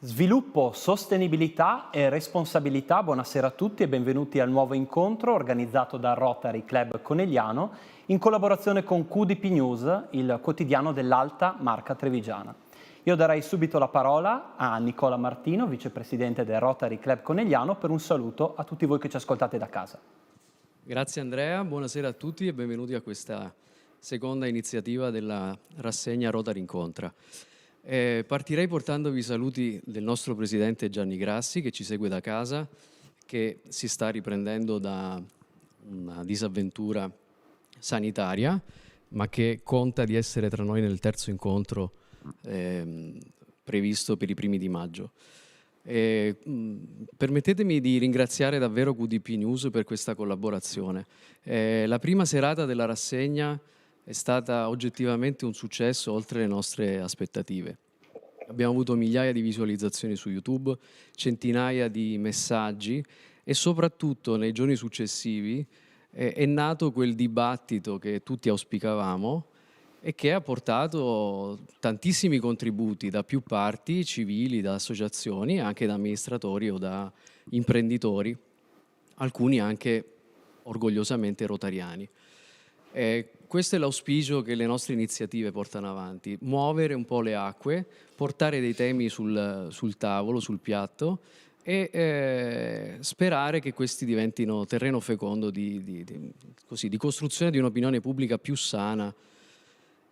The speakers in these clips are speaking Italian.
Sviluppo, sostenibilità e responsabilità. Buonasera a tutti e benvenuti al nuovo incontro organizzato dal Rotary Club Conegliano in collaborazione con QDP News, il quotidiano dell'Alta Marca Trevigiana. Io darei subito la parola a Nicola Martino, vicepresidente del Rotary Club Conegliano, per un saluto a tutti voi che ci ascoltate da casa. Grazie Andrea, buonasera a tutti e benvenuti a questa seconda iniziativa della rassegna Rotary Incontra. Partirei portandovi i saluti del nostro presidente Gianni Grassi, che ci segue da casa, che si sta riprendendo da una disavventura sanitaria, ma che conta di essere tra noi nel terzo incontro previsto per i primi di maggio. Permettetemi di ringraziare davvero QDP News per questa collaborazione. La prima serata della rassegna è stata oggettivamente un successo oltre le nostre aspettative. Abbiamo avuto migliaia di visualizzazioni su YouTube, centinaia di messaggi e soprattutto nei giorni successivi è nato quel dibattito che tutti auspicavamo e che ha portato tantissimi contributi da più parti civili, da associazioni, anche da amministratori o da imprenditori, alcuni anche orgogliosamente rotariani. Questo è l'auspicio che le nostre iniziative portano avanti: muovere un po' le acque, portare dei temi sul tavolo, sul piatto e sperare che questi diventino terreno fecondo di costruzione di un'opinione pubblica più sana.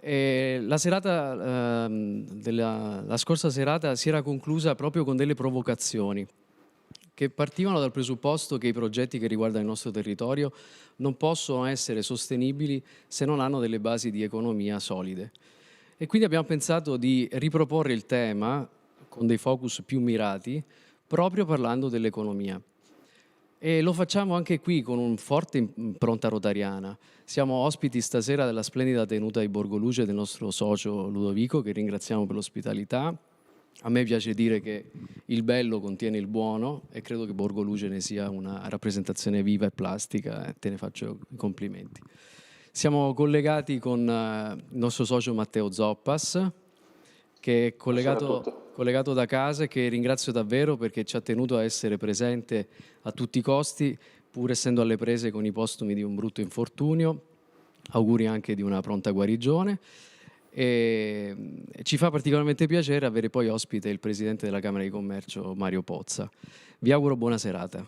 La scorsa serata si era conclusa proprio con delle provocazioni che partivano dal presupposto che i progetti che riguardano il nostro territorio non possono essere sostenibili se non hanno delle basi di economia solide. E quindi abbiamo pensato di riproporre il tema con dei focus più mirati, proprio parlando dell'economia. E lo facciamo anche qui con un forte impronta rotariana. Siamo ospiti stasera della splendida tenuta di Borgoluce del nostro socio Ludovico, che ringraziamo per l'ospitalità. A me piace dire che il bello contiene il buono e credo che Borgoluce ne sia una rappresentazione viva e plastica e te ne faccio i complimenti. Siamo collegati con il nostro socio Matteo Zoppas, che è collegato da casa e che ringrazio davvero perché ci ha tenuto a essere presente a tutti i costi, pur essendo alle prese con i postumi di un brutto infortunio. Auguri anche di una pronta guarigione. E ci fa particolarmente piacere avere poi ospite il presidente della Camera di Commercio Mario Pozza. Vi auguro buona serata.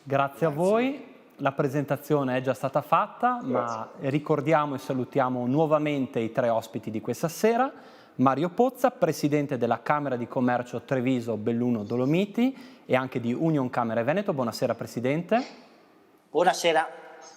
Grazie a voi. La presentazione è già stata fatta, ma ricordiamo e salutiamo nuovamente i tre ospiti di questa sera. Mario Pozza, presidente della Camera di Commercio Treviso Belluno Dolomiti e anche di Union Camere Veneto. Buonasera Presidente. Buonasera.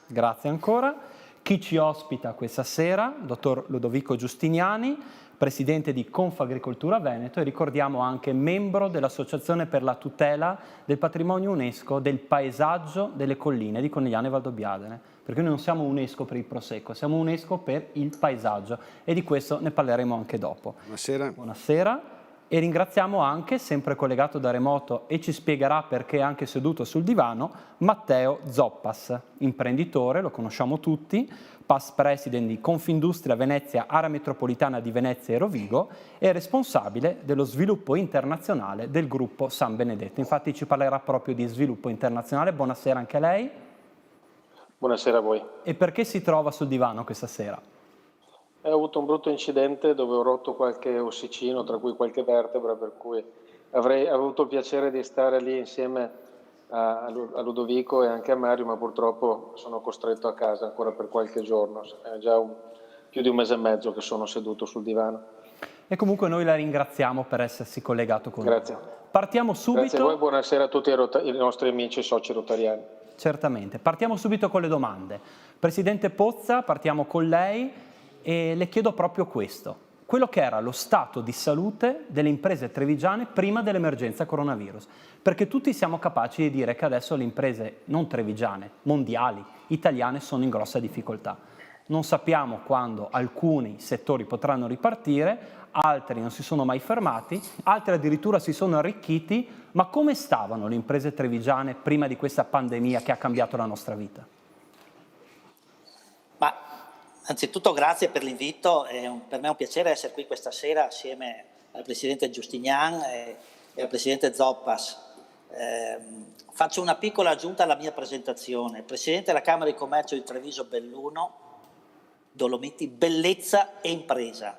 Grazie ancora. Chi ci ospita questa sera? Dottor Ludovico Giustiniani, presidente di Confagricoltura Veneto e ricordiamo anche membro dell'Associazione per la tutela del patrimonio UNESCO del paesaggio delle colline di Conegliano e Valdobbiadene, perché noi non siamo UNESCO per il Prosecco, siamo UNESCO per il paesaggio e di questo ne parleremo anche dopo. Buonasera. Buonasera. E ringraziamo anche, sempre collegato da remoto e ci spiegherà perché anche seduto sul divano, Matteo Zoppas, imprenditore, lo conosciamo tutti, past president di Confindustria Venezia, Area Metropolitana di Venezia e Rovigo e responsabile dello sviluppo internazionale del gruppo San Benedetto. Infatti ci parlerà proprio di sviluppo internazionale. Buonasera anche a lei. Buonasera a voi. E perché si trova sul divano questa sera? Ho avuto un brutto incidente dove ho rotto qualche ossicino, tra cui qualche vertebra, per cui avrei avuto il piacere di stare lì insieme a Ludovico e anche a Mario, ma purtroppo sono costretto a casa ancora per qualche giorno. È già più di un mese e mezzo che sono seduto sul divano. E comunque noi la ringraziamo per essersi collegato con Grazie. noi. Partiamo subito. Grazie a voi, buonasera a tutti i nostri amici e soci rotariani. Certamente. Partiamo subito con le domande. Presidente Pozza, partiamo con lei. E le chiedo proprio questo, quello che era lo stato di salute delle imprese trevigiane prima dell'emergenza coronavirus, perché tutti siamo capaci di dire che adesso le imprese non trevigiane, mondiali, italiane sono in grossa difficoltà. Non sappiamo quando alcuni settori potranno ripartire, altri non si sono mai fermati, altri addirittura si sono arricchiti, ma come stavano le imprese trevigiane prima di questa pandemia che ha cambiato la nostra vita? Anzitutto grazie per l'invito, per me è un piacere essere qui questa sera assieme al Presidente Giustinian e al Presidente Zoppas. Faccio una piccola aggiunta alla mia presentazione. Presidente della Camera di Commercio di Treviso Belluno, Dolomiti, bellezza e impresa.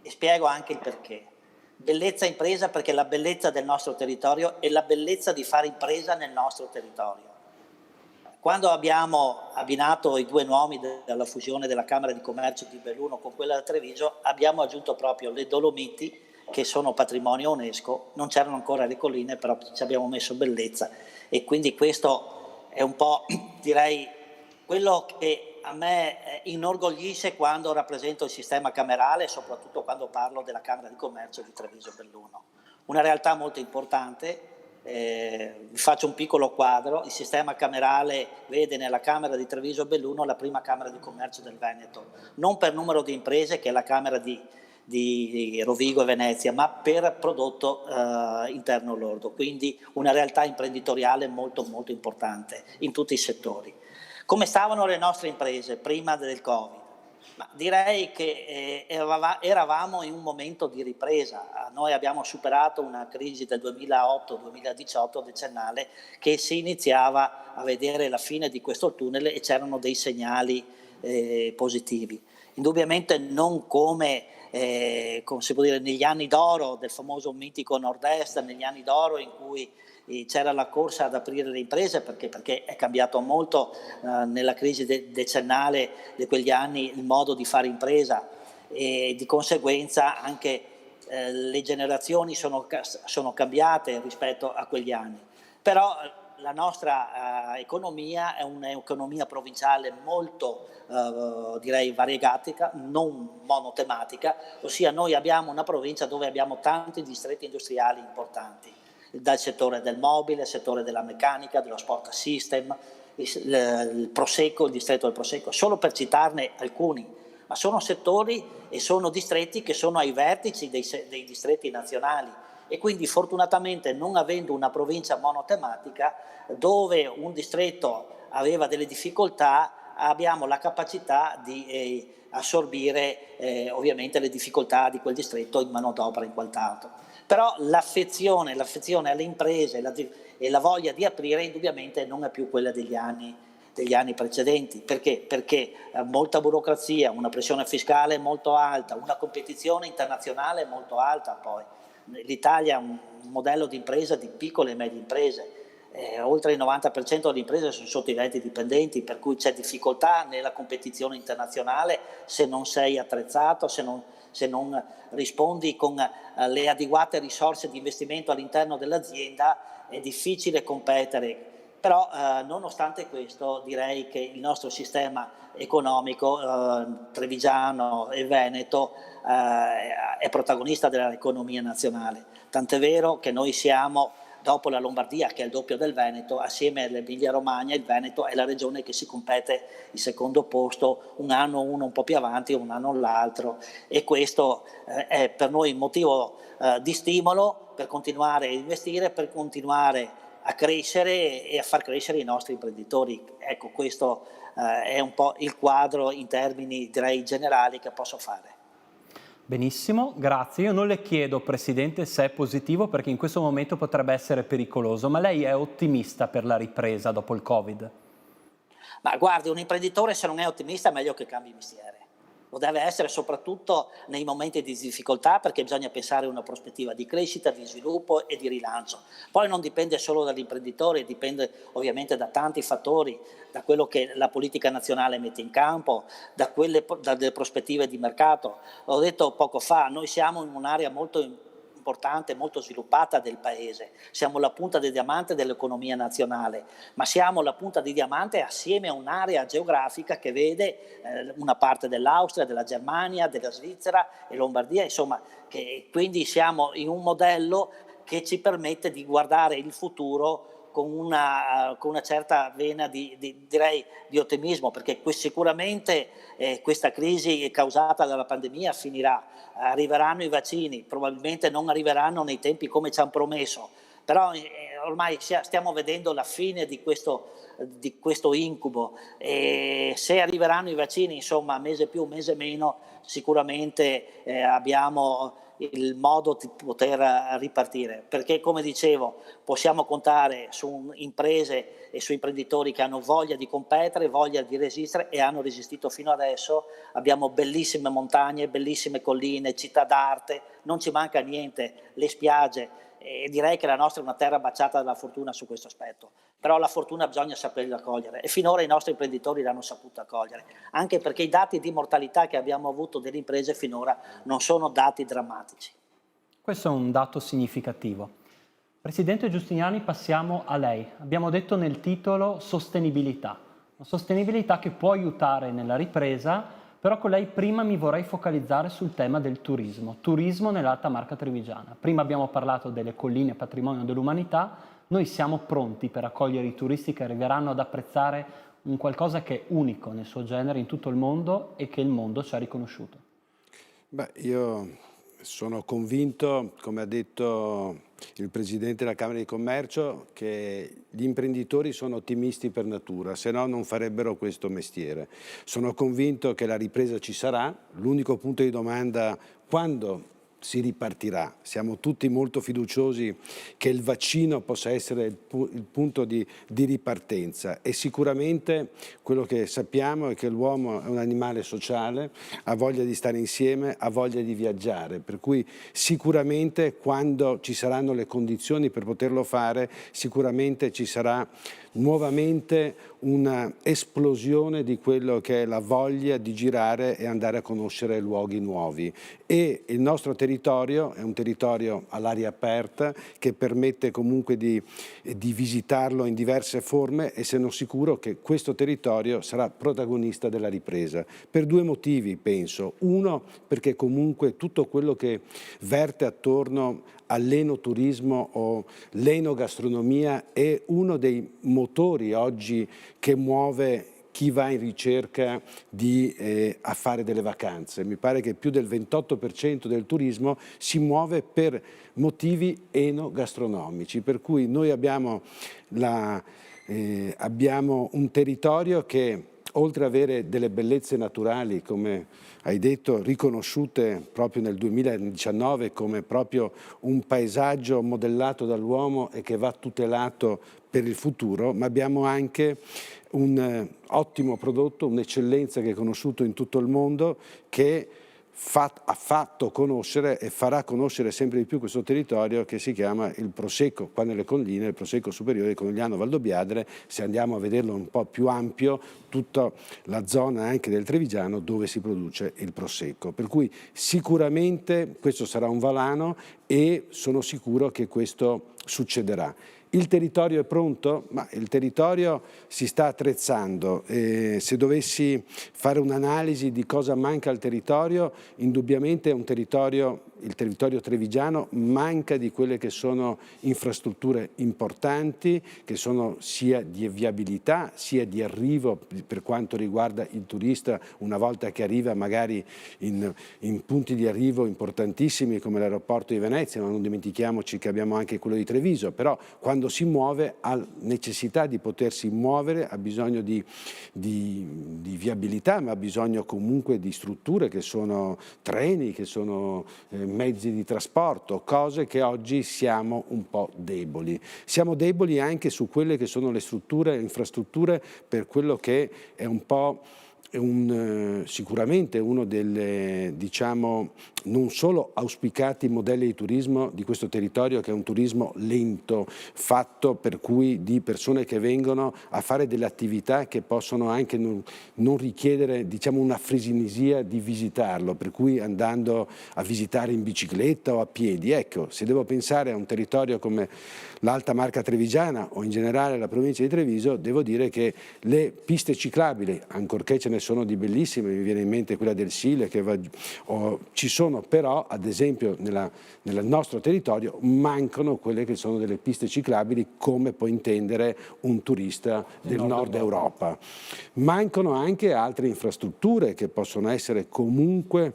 E spiego anche il perché. Bellezza e impresa perché la bellezza del nostro territorio è la bellezza di fare impresa nel nostro territorio. Quando abbiamo abbinato i due nomi della fusione della Camera di Commercio di Belluno con quella di Treviso, abbiamo aggiunto proprio le Dolomiti, che sono patrimonio UNESCO. Non c'erano ancora le colline, però ci abbiamo messo bellezza, e quindi questo è un po', direi, quello che a me inorgoglisce quando rappresento il sistema camerale, soprattutto quando parlo della Camera di Commercio di Treviso Belluno. Una realtà molto importante. Vi faccio un piccolo quadro. Il sistema camerale vede nella Camera di Treviso Belluno la prima Camera di Commercio del Veneto, non per numero di imprese, che è la Camera di Rovigo e Venezia, ma per prodotto interno lordo, quindi una realtà imprenditoriale molto molto importante in tutti i settori. Come stavano le nostre imprese prima del Covid? Ma direi che eravamo in un momento di ripresa. Noi abbiamo superato una crisi del 2008-2018 decennale, che si iniziava a vedere la fine di questo tunnel e c'erano dei segnali positivi. Indubbiamente non come si può dire, negli anni d'oro del famoso mitico Nord-Est, negli anni d'oro in cui c'era la corsa ad aprire le imprese, perché è cambiato molto nella crisi decennale di quegli anni il modo di fare impresa, e di conseguenza anche le generazioni sono cambiate rispetto a quegli anni. Però la nostra economia è un'economia provinciale molto direi variegatica, non monotematica, ossia noi abbiamo una provincia dove abbiamo tanti distretti industriali importanti, dal settore del mobile, il settore della meccanica, dello sport system, il Prosecco, il distretto del Prosecco, solo per citarne alcuni, ma sono settori e sono distretti che sono ai vertici dei distretti nazionali, e quindi fortunatamente, non avendo una provincia monotematica dove un distretto aveva delle difficoltà, abbiamo la capacità di assorbire ovviamente le difficoltà di quel distretto in manodopera e in quant'altro. Però l'affezione alle imprese e la voglia di aprire indubbiamente non è più quella degli anni precedenti. Perché? Perché molta burocrazia, una pressione fiscale molto alta, una competizione internazionale molto alta. Poi l'Italia ha un modello di impresa di piccole e medie imprese, oltre il 90% delle imprese sono sotto i 20 dipendenti, per cui c'è difficoltà nella competizione internazionale se non sei attrezzato, se non rispondi con le adeguate risorse di investimento all'interno dell'azienda, è difficile competere. Però nonostante questo direi che il nostro sistema economico trevigiano e veneto è protagonista dell'economia nazionale, tant'è vero che noi siamo, dopo la Lombardia, che è il doppio del Veneto, assieme all'Emilia Romagna, il Veneto è la regione che si compete il secondo posto, un anno uno un po' più avanti, un anno l'altro, e questo è per noi un motivo di stimolo per continuare a investire, per continuare a crescere e a far crescere i nostri imprenditori. Ecco, questo è un po' il quadro in termini, direi, generali che posso fare. Benissimo, grazie. Io non le chiedo, Presidente, se è positivo, perché in questo momento potrebbe essere pericoloso, ma lei è ottimista per la ripresa dopo il Covid? Ma guardi, un imprenditore, se non è ottimista è meglio che cambi mestiere. Lo deve essere soprattutto nei momenti di difficoltà, perché bisogna pensare a una prospettiva di crescita, di sviluppo e di rilancio. Poi non dipende solo dall'imprenditore, dipende ovviamente da tanti fattori, da quello che la politica nazionale mette in campo, dalle prospettive di mercato. L'ho detto poco fa, noi siamo in un'area molto importante, molto sviluppata del paese, siamo la punta del diamante dell'economia nazionale, ma siamo la punta di diamante assieme a un'area geografica che vede una parte dell'Austria, della Germania, della Svizzera e Lombardia, insomma, quindi siamo in un modello che ci permette di guardare il futuro con una certa vena direi di ottimismo, perché sicuramente questa crisi causata dalla pandemia finirà, arriveranno i vaccini, probabilmente non arriveranno nei tempi come ci hanno promesso, però ormai stiamo vedendo la fine di questo incubo, e se arriveranno i vaccini, insomma, mese più, mese meno, sicuramente abbiamo il modo di poter ripartire, perché come dicevo possiamo contare su imprese e su imprenditori che hanno voglia di competere, voglia di resistere e hanno resistito fino adesso. Abbiamo bellissime montagne, bellissime colline, città d'arte, non ci manca niente, le spiagge, e direi che la nostra è una terra baciata dalla fortuna su questo aspetto, però la fortuna bisogna saperla cogliere e finora i nostri imprenditori l'hanno saputa cogliere, anche perché i dati di mortalità che abbiamo avuto delle imprese finora non sono dati drammatici. Questo è un dato significativo. Presidente Giustiniani, passiamo a lei. Abbiamo detto nel titolo sostenibilità, una sostenibilità che può aiutare nella ripresa, però con lei prima mi vorrei focalizzare sul tema del turismo nell'Alta Marca Trevigiana. Prima abbiamo parlato delle colline patrimonio dell'umanità, noi siamo pronti per accogliere i turisti che arriveranno ad apprezzare un qualcosa che è unico nel suo genere in tutto il mondo e che il mondo ci ha riconosciuto. Beh, io sono convinto, come ha detto il Presidente della Camera di Commercio, che gli imprenditori sono ottimisti per natura, se no non farebbero questo mestiere. Sono convinto che la ripresa ci sarà, l'unico punto di domanda quando si ripartirà. Siamo tutti molto fiduciosi che il vaccino possa essere il punto di ripartenza e sicuramente quello che sappiamo è che l'uomo è un animale sociale, ha voglia di stare insieme, ha voglia di viaggiare, per cui sicuramente quando ci saranno le condizioni per poterlo fare, sicuramente ci sarà nuovamente una esplosione di quello che è la voglia di girare e andare a conoscere luoghi nuovi. E il nostro territorio è un territorio all'aria aperta che permette comunque di visitarlo in diverse forme e sono sicuro che questo territorio sarà protagonista della ripresa. Per due motivi penso. Uno, perché comunque tutto quello che verte attorno all'enoturismo o l'enogastronomia è uno dei motori oggi che muove chi va in ricerca a fare delle vacanze. Mi pare che più del 28% del turismo si muove per motivi enogastronomici, per cui noi abbiamo un territorio che, oltre ad avere delle bellezze naturali, come hai detto, riconosciute proprio nel 2019 come proprio un paesaggio modellato dall'uomo e che va tutelato per il futuro, ma abbiamo anche un ottimo prodotto, un'eccellenza che è conosciuto in tutto il mondo, che ha fatto conoscere e farà conoscere sempre di più questo territorio, che si chiama il Prosecco, qua nelle colline, il Prosecco superiore Conegliano Valdobbiadere. Se andiamo a vederlo un po' più ampio, tutta la zona anche del Trevigiano dove si produce il Prosecco. Per cui sicuramente questo sarà un volano e sono sicuro che questo succederà. Il territorio è pronto? Ma il territorio si sta attrezzando. Se dovessi fare un'analisi di cosa manca al territorio, indubbiamente è un territorio, il territorio trevigiano manca di quelle che sono infrastrutture importanti, che sono sia di viabilità sia di arrivo per quanto riguarda il turista una volta che arriva magari in punti di arrivo importantissimi come l'aeroporto di Venezia, ma non dimentichiamoci che abbiamo anche quello di Treviso, però quando si muove ha necessità di potersi muovere, ha bisogno di viabilità, ma ha bisogno comunque di strutture che sono treni, che sono mezzi di trasporto, cose che oggi siamo un po' deboli. Siamo deboli anche su quelle che sono le strutture, le infrastrutture per quello che è un po' sicuramente uno delle, diciamo, non solo auspicati modelli di turismo di questo territorio, che è un turismo lento, fatto per cui di persone che vengono a fare delle attività che possono anche non richiedere, diciamo, una frenesia di visitarlo, per cui andando a visitare in bicicletta o a piedi. Ecco, se devo pensare a un territorio come l'Alta Marca Trevigiana o in generale la provincia di Treviso, devo dire che le piste ciclabili, ancorché ce ne sono di bellissime, mi viene in mente quella del Sile, ci sono però, ad esempio, nel nostro territorio mancano quelle che sono delle piste ciclabili come può intendere un turista del nord Europa. Mancano anche altre infrastrutture che possono essere comunque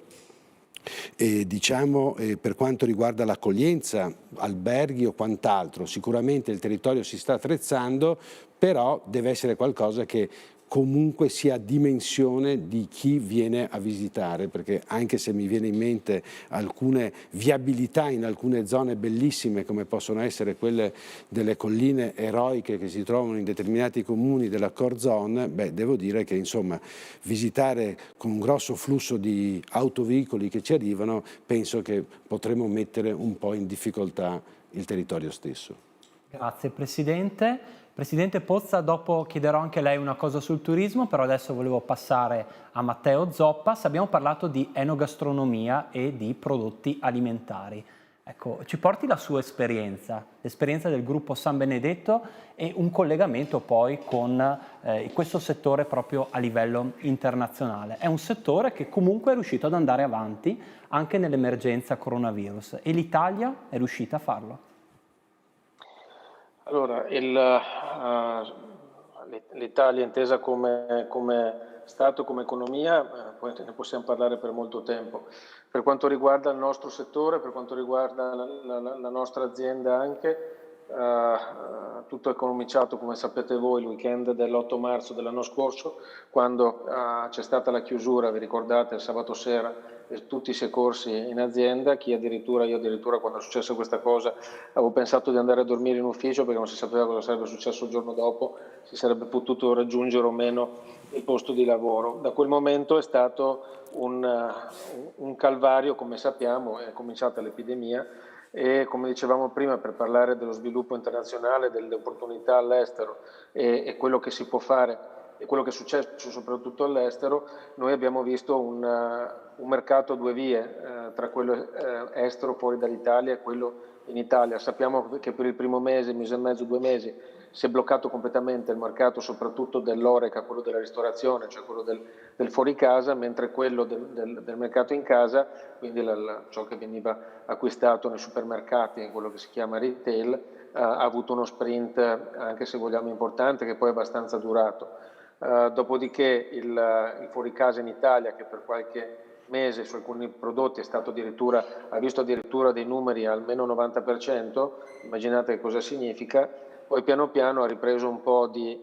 E diciamo, per quanto riguarda l'accoglienza, alberghi o quant'altro, sicuramente il territorio si sta attrezzando, però deve essere qualcosa che comunque sia a dimensione di chi viene a visitare, perché anche se mi viene in mente alcune viabilità in alcune zone bellissime come possono essere quelle delle colline eroiche che si trovano in determinati comuni della core zone, beh, devo dire che insomma visitare con un grosso flusso di autoveicoli che ci arrivano, penso che potremo mettere un po' in difficoltà il territorio stesso. Grazie Presidente. Presidente Pozza, dopo chiederò anche a lei una cosa sul turismo, però adesso volevo passare a Matteo Zoppas. Abbiamo parlato di enogastronomia e di prodotti alimentari. Ecco, ci porti la sua esperienza, l'esperienza del gruppo San Benedetto e un collegamento poi con questo settore proprio a livello internazionale. È un settore che comunque è riuscito ad andare avanti anche nell'emergenza coronavirus e l'Italia è riuscita a farlo. Allora, l'Italia intesa come Stato, come economia, poi ne possiamo parlare per molto tempo. Per quanto riguarda il nostro settore, per quanto riguarda la nostra azienda anche, tutto è cominciato, come sapete voi, il weekend dell'8 marzo dell'anno scorso, quando c'è stata la chiusura, vi ricordate, il sabato sera, e tutti si è corsi in azienda, io addirittura quando è successa questa cosa avevo pensato di andare a dormire in ufficio perché non si sapeva cosa sarebbe successo il giorno dopo, si sarebbe potuto raggiungere o meno il posto di lavoro. Da quel momento è stato un calvario, come sappiamo, è cominciata l'epidemia e come dicevamo prima, per parlare dello sviluppo internazionale, delle opportunità all'estero e quello che si può fare e quello che è successo soprattutto all'estero, noi abbiamo visto un mercato a due vie, tra quello estero fuori dall'Italia e quello in Italia. Sappiamo che per il primo mese e mezzo, 2 mesi, si è bloccato completamente il mercato, soprattutto dell'Horeca, quello della ristorazione, cioè quello del fuori casa, mentre quello del mercato in casa, quindi ciò che veniva acquistato nei supermercati, in quello che si chiama retail, ha avuto uno sprint, anche se vogliamo importante, che poi è abbastanza durato. Dopodiché il fuori casa in Italia, che per qualche mese su alcuni prodotti ha visto addirittura dei numeri almeno 90%, immaginate che cosa significa, poi piano piano ha ripreso un po' di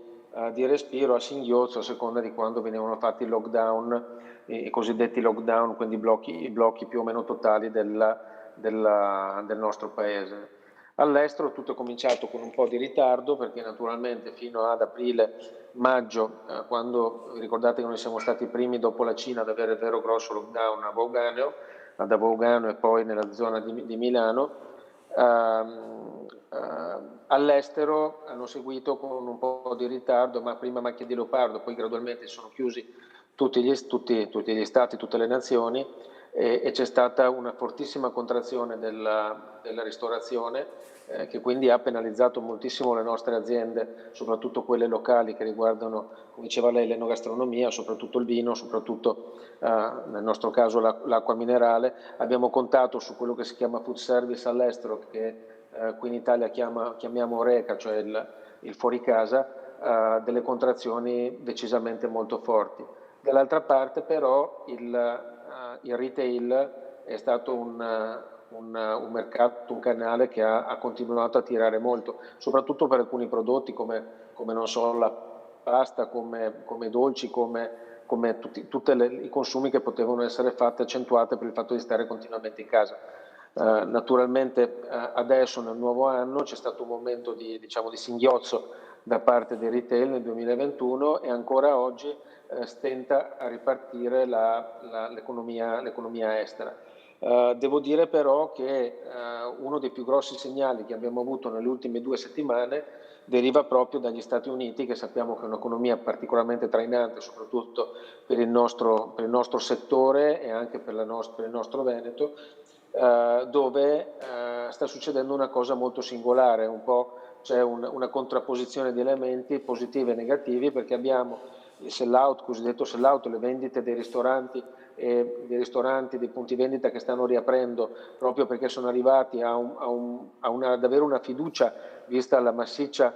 respiro a singhiozzo a seconda di quando venivano fatti i lockdown, i cosiddetti lockdown, quindi i blocchi più o meno totali del nostro paese. All'estero tutto è cominciato con un po' di ritardo perché naturalmente fino ad aprile-maggio, quando ricordate che noi siamo stati i primi dopo la Cina ad avere il vero grosso lockdown ad Avaugano e poi nella zona di Milano, all'estero hanno seguito con un po' di ritardo, ma prima macchie di leopardo, poi gradualmente sono chiusi tutti gli stati, tutte le nazioni e c'è stata una fortissima contrazione della ristorazione che quindi ha penalizzato moltissimo le nostre aziende, soprattutto quelle locali che riguardano, come diceva lei, l'enogastronomia, soprattutto il vino, soprattutto nel nostro caso l'acqua minerale. Abbiamo contato su quello che si chiama food service all'estero, che qui in Italia chiamiamo Horeca, cioè il fuori casa, delle contrazioni decisamente molto forti. Dall'altra parte però il retail è stato un mercato, un canale che ha continuato a tirare molto, soprattutto per alcuni prodotti come non so, la pasta, come dolci, come tutti i consumi che potevano essere fatti accentuati per il fatto di stare continuamente in casa. Naturalmente adesso nel nuovo anno c'è stato un momento di singhiozzo da parte del retail nel 2021 e ancora oggi stenta a ripartire l'economia estera. Devo dire però che uno dei più grossi segnali che abbiamo avuto nelle ultime 2 settimane deriva proprio dagli Stati Uniti, che sappiamo che è un'economia particolarmente trainante, soprattutto per il nostro settore e anche per il nostro Veneto, dove sta succedendo una cosa molto singolare, un po' c'è una contrapposizione di elementi positivi e negativi, perché abbiamo il sell-out, cosiddetto sell-out, le vendite dei ristoranti, dei punti vendita che stanno riaprendo proprio perché sono arrivati ad avere una fiducia vista la massiccia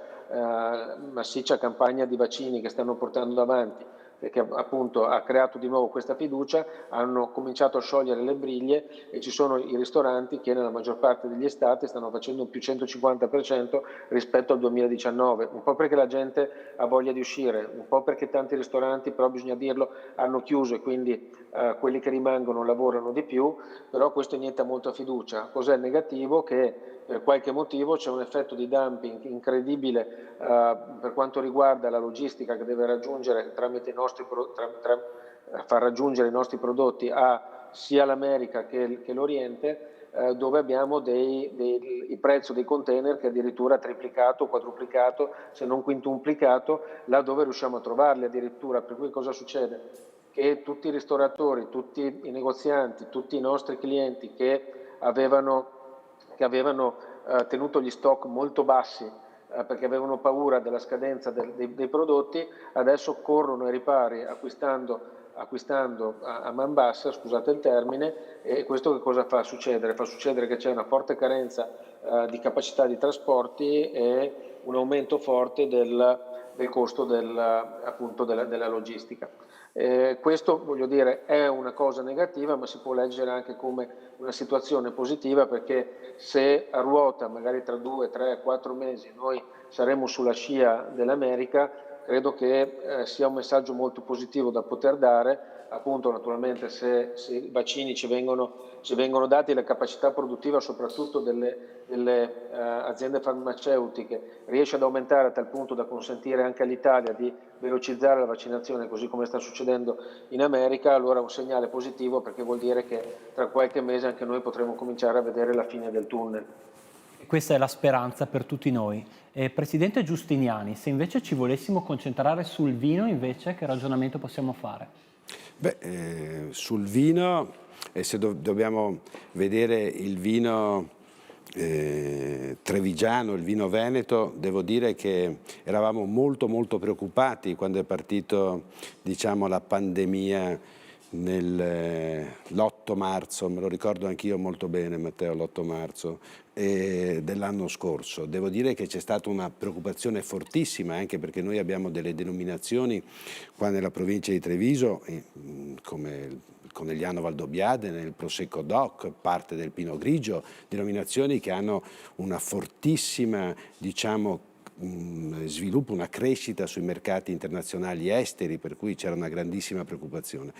campagna di vaccini che stanno portando avanti, perché appunto ha creato di nuovo questa fiducia, hanno cominciato a sciogliere le briglie e ci sono i ristoranti che nella maggior parte degli stati stanno facendo un più 150% rispetto al 2019, un po' perché la gente ha voglia di uscire, un po' perché tanti ristoranti, però bisogna dirlo, hanno chiuso e quindi quelli che rimangono lavorano di più, però questo inietta molta fiducia. Cos'è negativo? Che per qualche motivo c'è un effetto di dumping incredibile per quanto riguarda la logistica che deve raggiungere tramite i nostri far raggiungere i nostri prodotti a sia l'America che l'Oriente, dove abbiamo il prezzo dei container che addirittura ha triplicato, quadruplicato, se non quintuplicato, là dove riusciamo a trovarli addirittura. Per cui cosa succede? Che tutti i ristoratori, tutti i negozianti, tutti i nostri clienti che avevano tenuto gli stock molto bassi perché avevano paura della scadenza dei prodotti, adesso corrono ai ripari acquistando a man bassa, scusate il termine, e questo che cosa fa succedere? Fa succedere che c'è una forte carenza di capacità di trasporti e un aumento forte del costo appunto della logistica. Questo, voglio dire, è una cosa negativa, ma si può leggere anche come una situazione positiva, perché se a ruota, magari tra 2, 3, 4 mesi, noi saremo sulla scia dell'America, credo che sia un messaggio molto positivo da poter dare. Appunto, naturalmente, se i vaccini ci vengono dati, la capacità produttiva soprattutto delle aziende farmaceutiche riesce ad aumentare a tal punto da consentire anche all'Italia di velocizzare la vaccinazione, così come sta succedendo in America, allora è un segnale positivo, perché vuol dire che tra qualche mese anche noi potremo cominciare a vedere la fine del tunnel. Questa è la speranza per tutti noi. Presidente Giustiniani, se invece ci volessimo concentrare sul vino, invece, che ragionamento possiamo fare? Sul vino, se dobbiamo vedere il vino trevigiano, il vino veneto, devo dire che eravamo molto preoccupati quando è partito, diciamo, la pandemia l'8 marzo, me lo ricordo anch'io molto bene, Matteo, l'8 marzo dell'anno scorso. Devo dire che c'è stata una preoccupazione fortissima, anche perché noi abbiamo delle denominazioni qua nella provincia di Treviso, come il Conegliano Valdobbiade, nel Prosecco DOC, parte del Pinot Grigio, denominazioni che hanno una fortissima, diciamo, sviluppo, una crescita sui mercati internazionali esteri, per cui c'era una grandissima preoccupazione.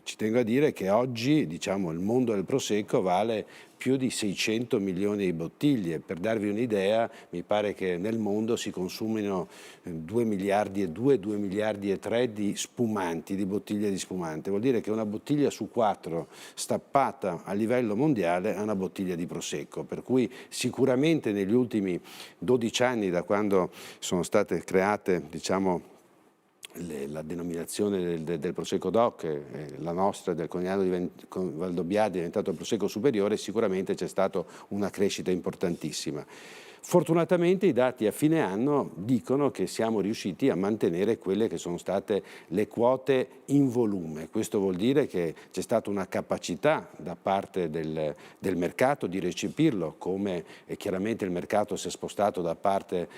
Ci tengo a dire che oggi, diciamo, il mondo del Prosecco vale più di 600 milioni di bottiglie. Per darvi un'idea, mi pare che nel mondo si consumino 2 miliardi e 2 miliardi e 3 di spumanti, di bottiglie di spumante. Vuol dire che una bottiglia su 4 stappata a livello mondiale è una bottiglia di Prosecco, per cui sicuramente negli ultimi 12 anni, da quando sono state create, diciamo, la denominazione del Prosecco DOC, la nostra del Conegliano di Valdobbiade è diventato il Prosecco superiore, sicuramente c'è stata una crescita importantissima. Fortunatamente i dati a fine anno dicono che siamo riusciti a mantenere quelle che sono state le quote in volume. Questo vuol dire che c'è stata una capacità da parte del mercato di recepirlo, come chiaramente il mercato si è spostato dalla parte,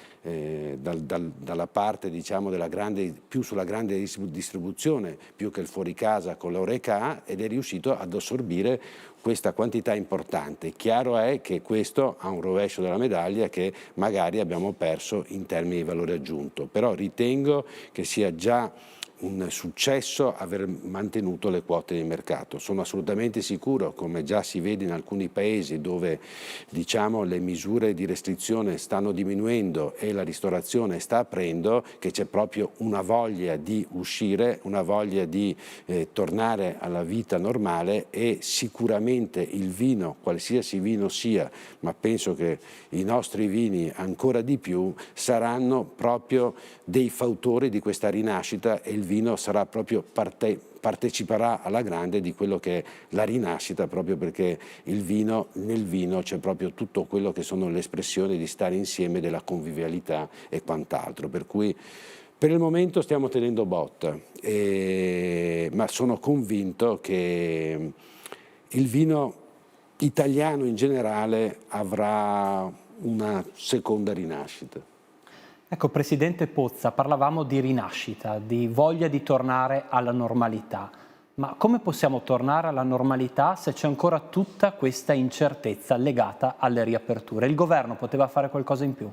diciamo, più sulla grande distribuzione, più che il fuori casa con l'Oreca, ed è riuscito ad assorbire questa quantità importante. Chiaro è che questo ha un rovescio della medaglia che magari abbiamo perso in termini di valore aggiunto, però ritengo che sia già un successo aver mantenuto le quote di mercato. Sono assolutamente sicuro, come già si vede in alcuni paesi dove, diciamo, le misure di restrizione stanno diminuendo e la ristorazione sta aprendo, che c'è proprio una voglia di uscire, una voglia di tornare alla vita normale, e sicuramente il vino, qualsiasi vino sia, ma penso che i nostri vini ancora di più, saranno proprio dei fautori di questa rinascita, e il vino sarà proprio parteciperà alla grande di quello che è la rinascita, proprio perché nel vino c'è proprio tutto quello che sono le espressioni di stare insieme, della convivialità e quant'altro, per cui per il momento stiamo tenendo botta, ma sono convinto che il vino italiano in generale avrà una seconda rinascita. Ecco, Presidente Pozza, parlavamo di rinascita, di voglia di tornare alla normalità. Ma come possiamo tornare alla normalità se c'è ancora tutta questa incertezza legata alle riaperture? Il governo poteva fare qualcosa in più?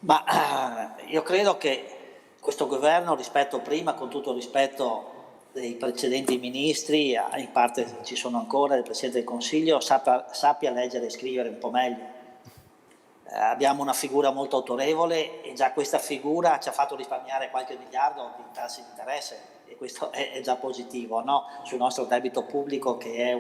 Ma io credo che questo governo, rispetto prima, con tutto il rispetto dei precedenti ministri, in parte ci sono ancora, del Presidente del Consiglio, sappia leggere e scrivere un po' meglio. Abbiamo una figura molto autorevole e già questa figura ci ha fatto risparmiare qualche miliardo di tassi di interesse, e questo è già positivo, no? Sul nostro debito pubblico, che è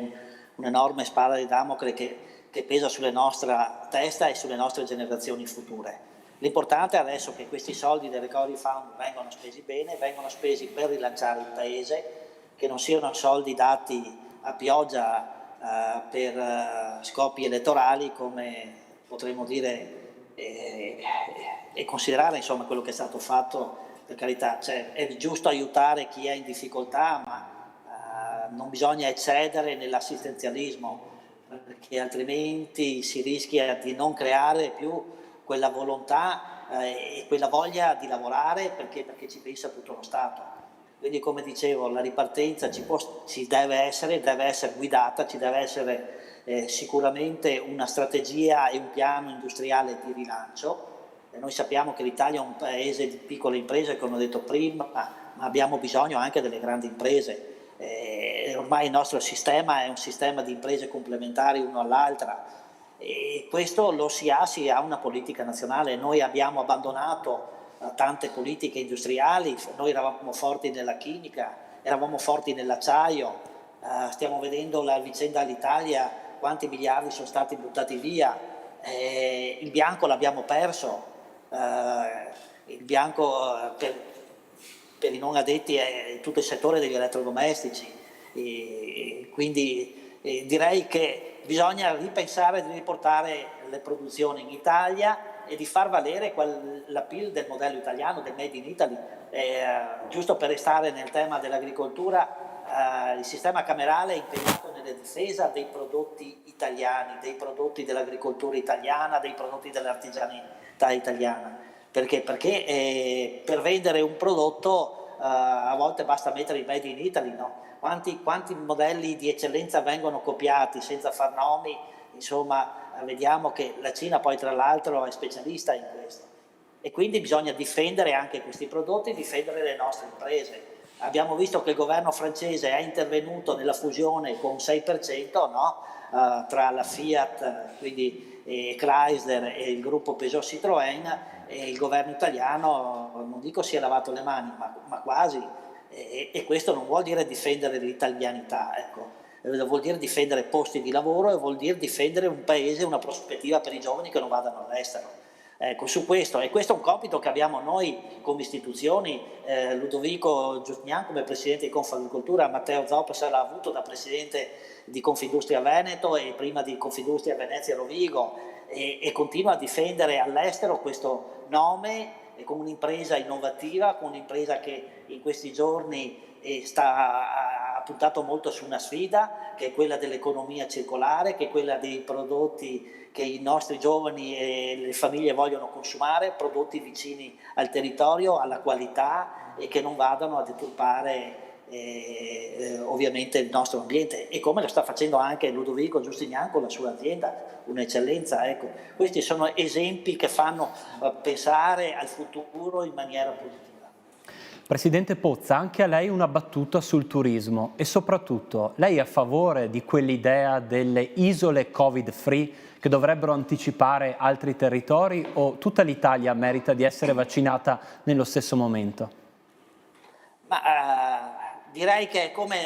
un'enorme spada di Damocle che pesa sulla nostra testa e sulle nostre generazioni future. L'importante adesso è che questi soldi del Recovery Fund vengano spesi bene, vengano spesi per rilanciare il Paese, che non siano soldi dati a pioggia per scopi elettorali, come potremmo dire, e considerare insomma quello che è stato fatto. Per carità, cioè, è giusto aiutare chi è in difficoltà, ma non bisogna eccedere nell'assistenzialismo, perché altrimenti si rischia di non creare più quella volontà e quella voglia di lavorare, perché ci pensa tutto lo Stato. Quindi, come dicevo, la ripartenza ci deve essere guidata, ci deve essere sicuramente una strategia e un piano industriale di rilancio. Noi sappiamo che l'Italia è un paese di piccole imprese, come ho detto prima, ma abbiamo bisogno anche delle grandi imprese. Ormai il nostro sistema è un sistema di imprese complementari uno all'altra, e questo si ha una politica nazionale. Noi abbiamo abbandonato tante politiche industriali, noi eravamo forti nella chimica, eravamo forti nell'acciaio, stiamo vedendo la vicenda all'Italia, quanti miliardi sono stati buttati via, il bianco l'abbiamo perso, il bianco per i non addetti è tutto il settore degli elettrodomestici, quindi direi che bisogna ripensare di riportare le produzioni in Italia e di far valere l'appeal del modello italiano, del Made in Italy. Giusto per restare nel tema dell'agricoltura, il sistema camerale è impegnato nella difesa dei prodotti italiani, dei prodotti dell'agricoltura italiana, dei prodotti dell'artigianalità italiana. Perché per vendere un prodotto a volte basta mettere il Made in Italy, no? Quanti modelli di eccellenza vengono copiati senza far nomi, insomma vediamo che la Cina poi tra l'altro è specialista in questo, e quindi bisogna difendere anche questi prodotti, difendere le nostre imprese. Abbiamo visto che il governo francese è intervenuto nella fusione con 6%, no? Tra la Fiat, quindi Chrysler, e il gruppo Peugeot Citroën, e il governo italiano, non dico si è lavato le mani, ma quasi, e questo non vuol dire difendere l'italianità, ecco. Vuol dire difendere posti di lavoro e vuol dire difendere un paese, una prospettiva per i giovani che non vadano all'estero. Ecco, su questo, e questo è un compito che abbiamo noi come istituzioni. Ludovico Giustinian come Presidente di Confagricoltura, Matteo Zoppes l'ha avuto da Presidente di Confindustria Veneto e prima di Confindustria Venezia Rovigo, e continua a difendere all'estero questo nome, con un'impresa innovativa, con un'impresa che in questi giorni ha puntato molto su una sfida, che è quella dell'economia circolare, che è quella dei prodotti che i nostri giovani e le famiglie vogliono consumare, prodotti vicini al territorio, alla qualità, e che non vadano a deturpare ovviamente il nostro ambiente, e come lo sta facendo anche Ludovico Giustinian con la sua azienda, un'eccellenza. Ecco, questi sono esempi che fanno pensare al futuro in maniera positiva. Presidente Pozza, anche a lei una battuta sul turismo, e soprattutto lei è a favore di quell'idea delle isole Covid-free che dovrebbero anticipare altri territori, o tutta l'Italia merita di essere vaccinata nello stesso momento? Ma direi che è come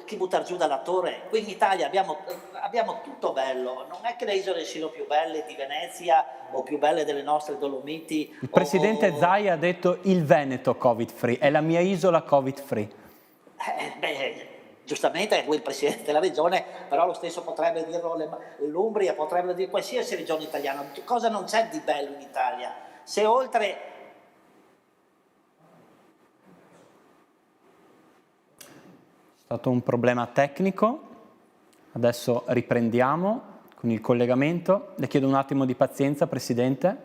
chi buttare giù dalla torre. Qui in Italia abbiamo tutto bello, non è che le isole siano più belle di Venezia o più belle delle nostre Dolomiti. Il presidente Zaia ha detto il Veneto Covid-free, è la mia isola Covid-free. Giustamente è lui il presidente della regione, però lo stesso potrebbe dirlo l'Umbria, potrebbero dire qualsiasi regione italiana. Cosa non c'è di bello in Italia? Se oltre... È stato un problema tecnico, adesso riprendiamo con il collegamento. Le chiedo un attimo di pazienza, Presidente.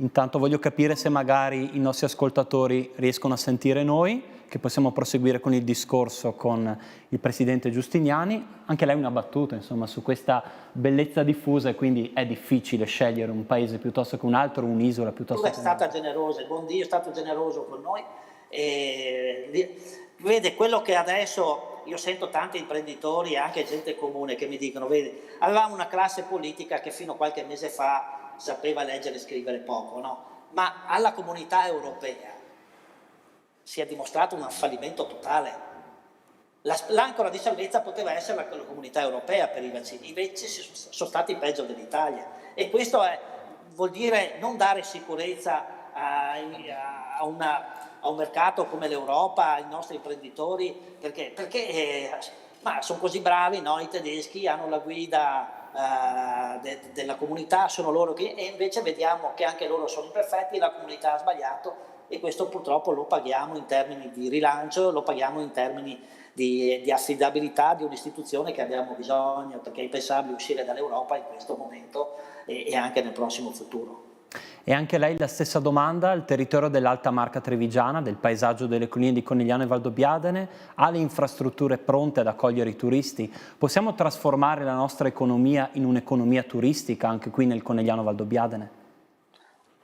Intanto voglio capire se magari i nostri ascoltatori riescono a sentire noi, che possiamo proseguire con il discorso con il Presidente Giustiniani. Anche lei una battuta, insomma, su questa bellezza diffusa, e quindi è difficile scegliere un paese piuttosto che un altro, un'isola piuttosto che È un'altra. stata generosa, il buon Dio è stato generoso con noi. Vede, quello che adesso io sento tanti imprenditori e anche gente comune che mi dicono, vedi, avevamo una classe politica che fino a qualche mese fa sapeva leggere e scrivere poco, no? Ma alla comunità europea si è dimostrato un fallimento totale. L'ancora di salvezza poteva essere la comunità europea per i vaccini, invece sono stati peggio dell'Italia, e questo vuol dire non dare sicurezza a un mercato come l'Europa, ai nostri imprenditori, perché ma sono così bravi, no? I tedeschi hanno la guida della comunità, sono loro che, e invece vediamo che anche loro sono imperfetti, la comunità ha sbagliato, e questo purtroppo lo paghiamo in termini di rilancio, lo paghiamo in termini di affidabilità di un'istituzione che abbiamo bisogno, perché è impensabile uscire dall'Europa in questo momento e anche nel prossimo futuro. E anche lei la stessa domanda: il territorio dell'Alta Marca Trevigiana, del paesaggio delle colline di Conegliano e Valdobbiadene, ha le infrastrutture pronte ad accogliere i turisti? Possiamo trasformare la nostra economia in un'economia turistica anche qui nel Conegliano Valdobbiadene?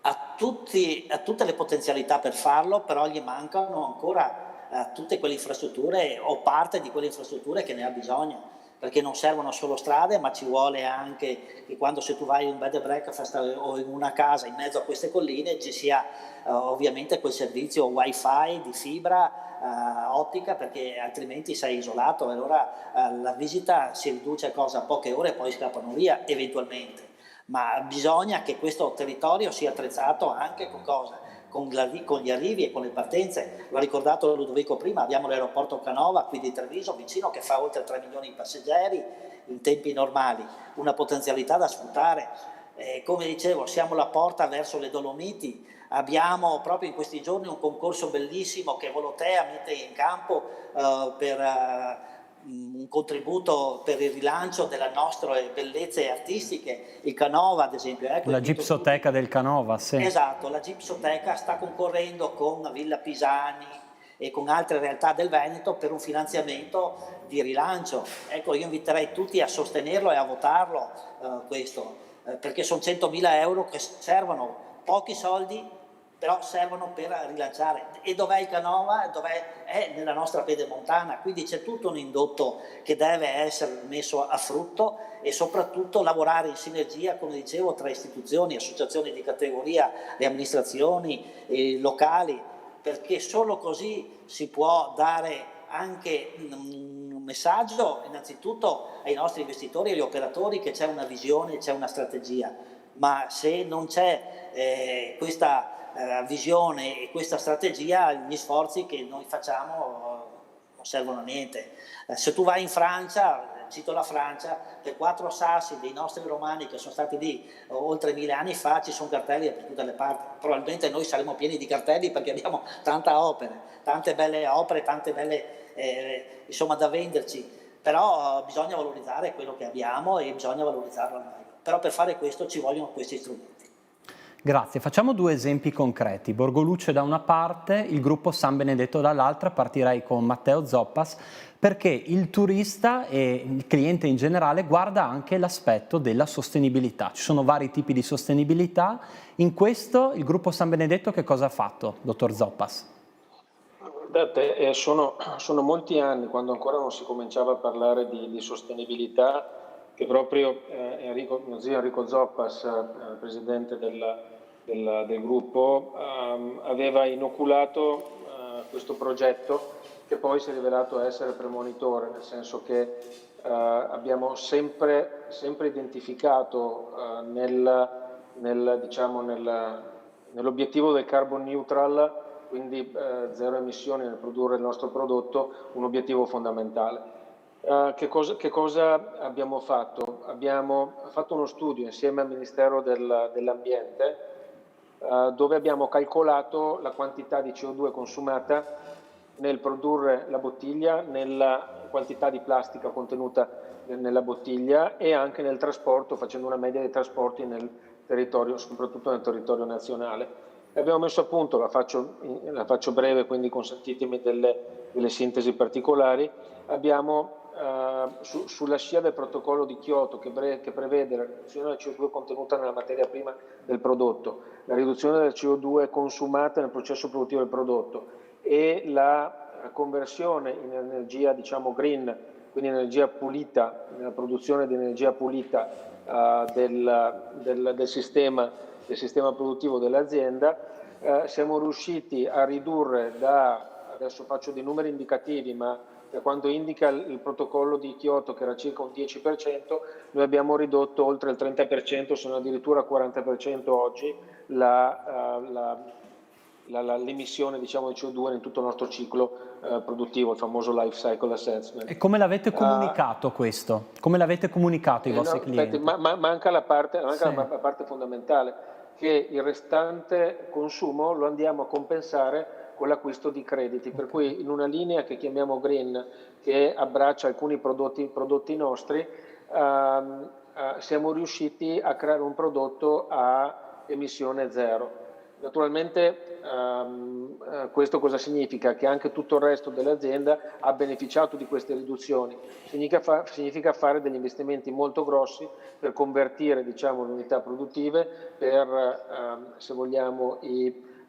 Ha tutte le potenzialità per farlo, però gli mancano ancora tutte quelle infrastrutture o parte di quelle infrastrutture che ne ha bisogno, perché non servono solo strade, ma ci vuole anche che quando se tu vai in un bed and breakfast o in una casa in mezzo a queste colline ci sia ovviamente quel servizio wifi di fibra ottica, perché altrimenti sei isolato, e allora la visita si riduce a poche ore e poi scappano via eventualmente. Ma bisogna che questo territorio sia attrezzato anche con cosa? Con gli arrivi e con le partenze. L'ha ricordato Ludovico prima, abbiamo l'aeroporto Canova qui di Treviso vicino, che fa oltre 3 milioni di passeggeri in tempi normali, una potenzialità da sfruttare. Come dicevo, siamo la porta verso le Dolomiti, abbiamo proprio in questi giorni un concorso bellissimo che Volotea mette in campo per un contributo per il rilancio delle nostre bellezze artistiche. Il Canova, ad esempio, La Gipsoteca del Canova, sì. Esatto, la Gipsoteca sta concorrendo con Villa Pisani e con altre realtà del Veneto per un finanziamento di rilancio. Ecco, io inviterei tutti a sostenerlo e a votarlo perché sono 100.000 euro che servono, pochi soldi, però servono per rilanciare. E dov'è il Canova? È nella nostra pedemontana, quindi c'è tutto un indotto che deve essere messo a frutto, e soprattutto lavorare in sinergia, come dicevo, tra istituzioni, associazioni di categoria, le amministrazioni locali, perché solo così si può dare anche un messaggio innanzitutto ai nostri investitori e agli operatori che c'è una visione, c'è una strategia, ma se non c'è questa visione e questa strategia, gli sforzi che noi facciamo non servono a niente. Se tu vai in Francia, cito la Francia, per 4 sassi dei nostri romani che sono stati lì oltre 1000 anni fa ci sono cartelli da tutte le parti. Probabilmente noi saremo pieni di cartelli perché abbiamo tante belle opere, tante belle insomma da venderci, però bisogna valorizzare quello che abbiamo e bisogna valorizzarlo al meglio. Però per fare questo ci vogliono questi strumenti. Grazie, facciamo 2 esempi concreti. Borgoluce da una parte, il gruppo San Benedetto dall'altra. Partirei con Matteo Zoppas, perché il turista e il cliente in generale guarda anche l'aspetto della sostenibilità. Ci sono vari tipi di sostenibilità. In questo il gruppo San Benedetto che cosa ha fatto, dottor Zoppas? Guardate, sono molti anni, quando ancora non si cominciava a parlare di sostenibilità, che proprio mio zio Enrico Zoppas, presidente del gruppo, aveva inoculato questo progetto, che poi si è rivelato essere premonitore, nel senso che abbiamo sempre identificato nell'obiettivo del carbon neutral, quindi zero emissioni nel produrre il nostro prodotto, un obiettivo fondamentale. Che cosa abbiamo fatto? Abbiamo fatto uno studio insieme al Ministero dell'Ambiente dove abbiamo calcolato la quantità di CO2 consumata nel produrre la bottiglia, nella quantità di plastica contenuta nella bottiglia e anche nel trasporto, facendo una media dei trasporti territorio, soprattutto nel territorio nazionale. Abbiamo messo a punto, la faccio breve, quindi consentitemi delle sintesi particolari. Abbiamo sulla scia del protocollo di Kyoto che prevede la riduzione del CO2 contenuta nella materia prima del prodotto, la riduzione del CO2 consumata nel processo produttivo del prodotto e la conversione in energia, diciamo, green, quindi energia pulita, nella produzione di energia pulita del sistema produttivo dell'azienda. Siamo riusciti a ridurre adesso faccio dei numeri indicativi, ma da quanto indica il protocollo di Kyoto, che era circa un 10%, noi abbiamo ridotto oltre il 30%, se non addirittura il 40% oggi, l'emissione, diciamo, di CO2 in tutto il nostro ciclo produttivo, il famoso life cycle assessment. E come l'avete comunicato questo? Come l'avete comunicato ai vostri clienti? Manca la parte Sì. fondamentale, che il restante consumo lo andiamo a compensare con l'acquisto di crediti, per cui in una linea che chiamiamo green, che abbraccia alcuni prodotti nostri, siamo riusciti a creare un prodotto a emissione zero. Naturalmente questo cosa significa? Che anche tutto il resto dell'azienda ha beneficiato di queste riduzioni. Significa fare degli investimenti molto grossi per convertire, diciamo, le unità produttive, se vogliamo,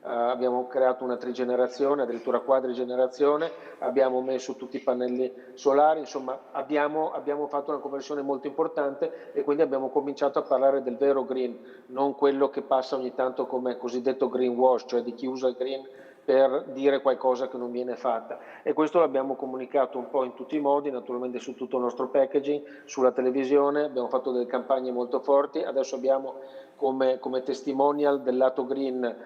abbiamo creato una trigenerazione, addirittura quadrigenerazione, abbiamo messo tutti i pannelli solari, insomma abbiamo fatto una conversione molto importante e quindi abbiamo cominciato a parlare del vero green, non quello che passa ogni tanto come cosiddetto greenwash, cioè di chi usa il green per dire qualcosa che non viene fatta, e questo l'abbiamo comunicato un po' in tutti i modi, naturalmente su tutto il nostro packaging, sulla televisione, abbiamo fatto delle campagne molto forti, adesso abbiamo come testimonial del lato green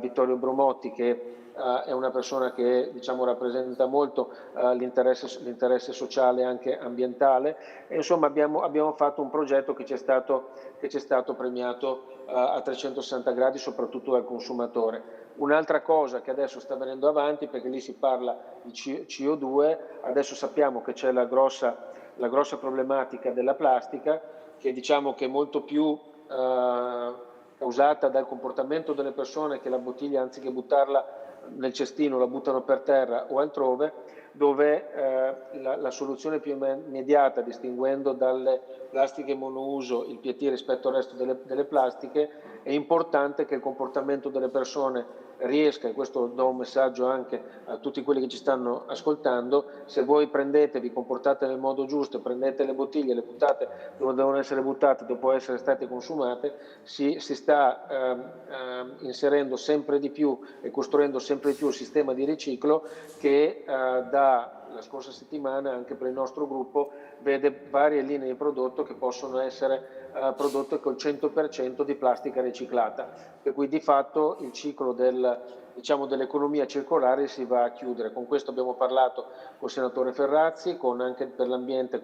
Vittorio Brumotti, che è una persona che, diciamo, rappresenta molto l'interesse sociale e anche ambientale, e insomma abbiamo fatto un progetto che ci è stato premiato a 360 gradi, soprattutto dal consumatore. Un'altra cosa che adesso sta venendo avanti, perché lì si parla di CO2, adesso sappiamo che c'è la grossa problematica della plastica, che diciamo che è molto più causata dal comportamento delle persone, che la bottiglia, anziché buttarla nel cestino, la buttano per terra o altrove, dove la soluzione più immediata, distinguendo dalle plastiche monouso il PET rispetto al resto delle plastiche, è importante che il comportamento delle persone riesca, e questo do un messaggio anche a tutti quelli che ci stanno ascoltando: se voi vi comportate nel modo giusto, prendete le bottiglie, le buttate dove devono essere buttate dopo essere state consumate, si sta inserendo sempre di più e costruendo sempre di più il sistema di riciclo che la scorsa settimana anche per il nostro gruppo vede varie linee di prodotto che possono essere prodotte col 100% di plastica riciclata, per cui di fatto il ciclo dell'economia circolare si va a chiudere. Con questo abbiamo parlato col senatore Ferrazzi, anche per l'ambiente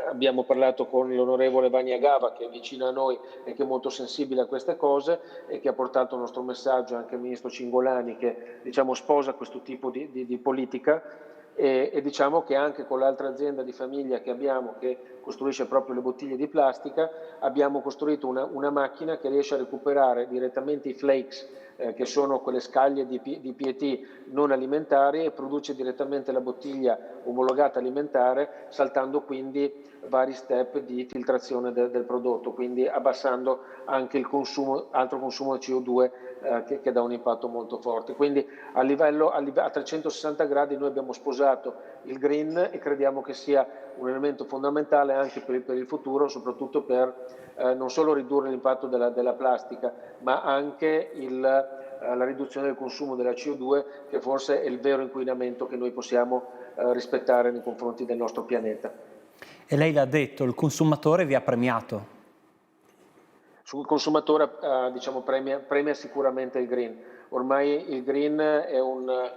abbiamo parlato con l'onorevole Vaniagava, che è vicino a noi e che è molto sensibile a queste cose e che ha portato il nostro messaggio anche al ministro Cingolani, che, diciamo, sposa questo tipo di politica. E diciamo che anche con l'altra azienda di famiglia che abbiamo, che costruisce proprio le bottiglie di plastica, abbiamo costruito una macchina che riesce a recuperare direttamente i flakes, che sono quelle scaglie di PET non alimentari, e produce direttamente la bottiglia omologata alimentare, saltando quindi vari step di filtrazione del prodotto, quindi abbassando anche il altro consumo di CO2 che dà un impatto molto forte. Quindi a 360 gradi noi abbiamo sposato il green e crediamo che sia un elemento fondamentale anche per il futuro, soprattutto per non solo ridurre l'impatto della plastica, ma anche la riduzione del consumo della CO2, che forse è il vero inquinamento che noi possiamo rispettare nei confronti del nostro pianeta. E lei l'ha detto, il consumatore vi ha premiato. Sul consumatore diciamo, premia sicuramente il green. Ormai il green è una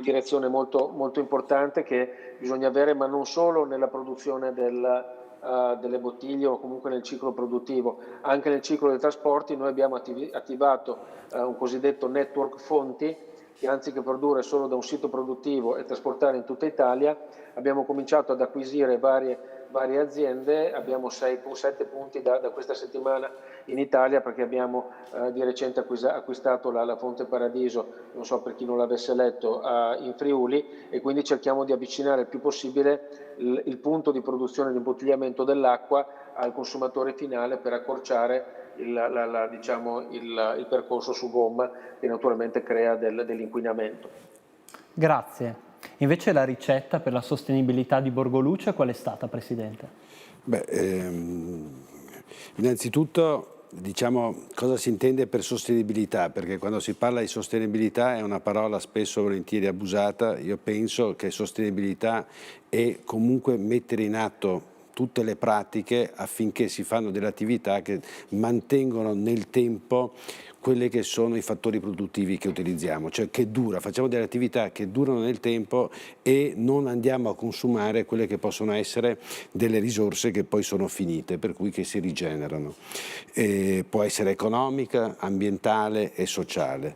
direzione molto, molto importante che bisogna avere, ma non solo nella produzione delle bottiglie o comunque nel ciclo produttivo, anche nel ciclo dei trasporti. Noi abbiamo attivato un cosiddetto network fonti, che anziché produrre solo da un sito produttivo e trasportare in tutta Italia, abbiamo cominciato ad acquisire varie varie aziende. Abbiamo 7 punti da questa settimana in Italia, perché abbiamo di recente acquistato la Fonte Paradiso, non so per chi non l'avesse letto, in Friuli, e quindi cerchiamo di avvicinare il più possibile il punto di produzione e di imbottigliamento dell'acqua al consumatore finale, per accorciare il percorso su gomma, che naturalmente crea dell'inquinamento. Grazie. Invece la ricetta per la sostenibilità di Borgoluce qual è stata, Presidente? Innanzitutto diciamo cosa si intende per sostenibilità, perché quando si parla di sostenibilità è una parola spesso volentieri abusata. Io penso che sostenibilità è comunque mettere in atto tutte le pratiche affinché si fanno delle attività che mantengono nel tempo quelli che sono i fattori produttivi che utilizziamo, cioè facciamo delle attività che durano nel tempo e non andiamo a consumare quelle che possono essere delle risorse che poi sono finite, per cui che si rigenerano. Può essere economica, ambientale e sociale.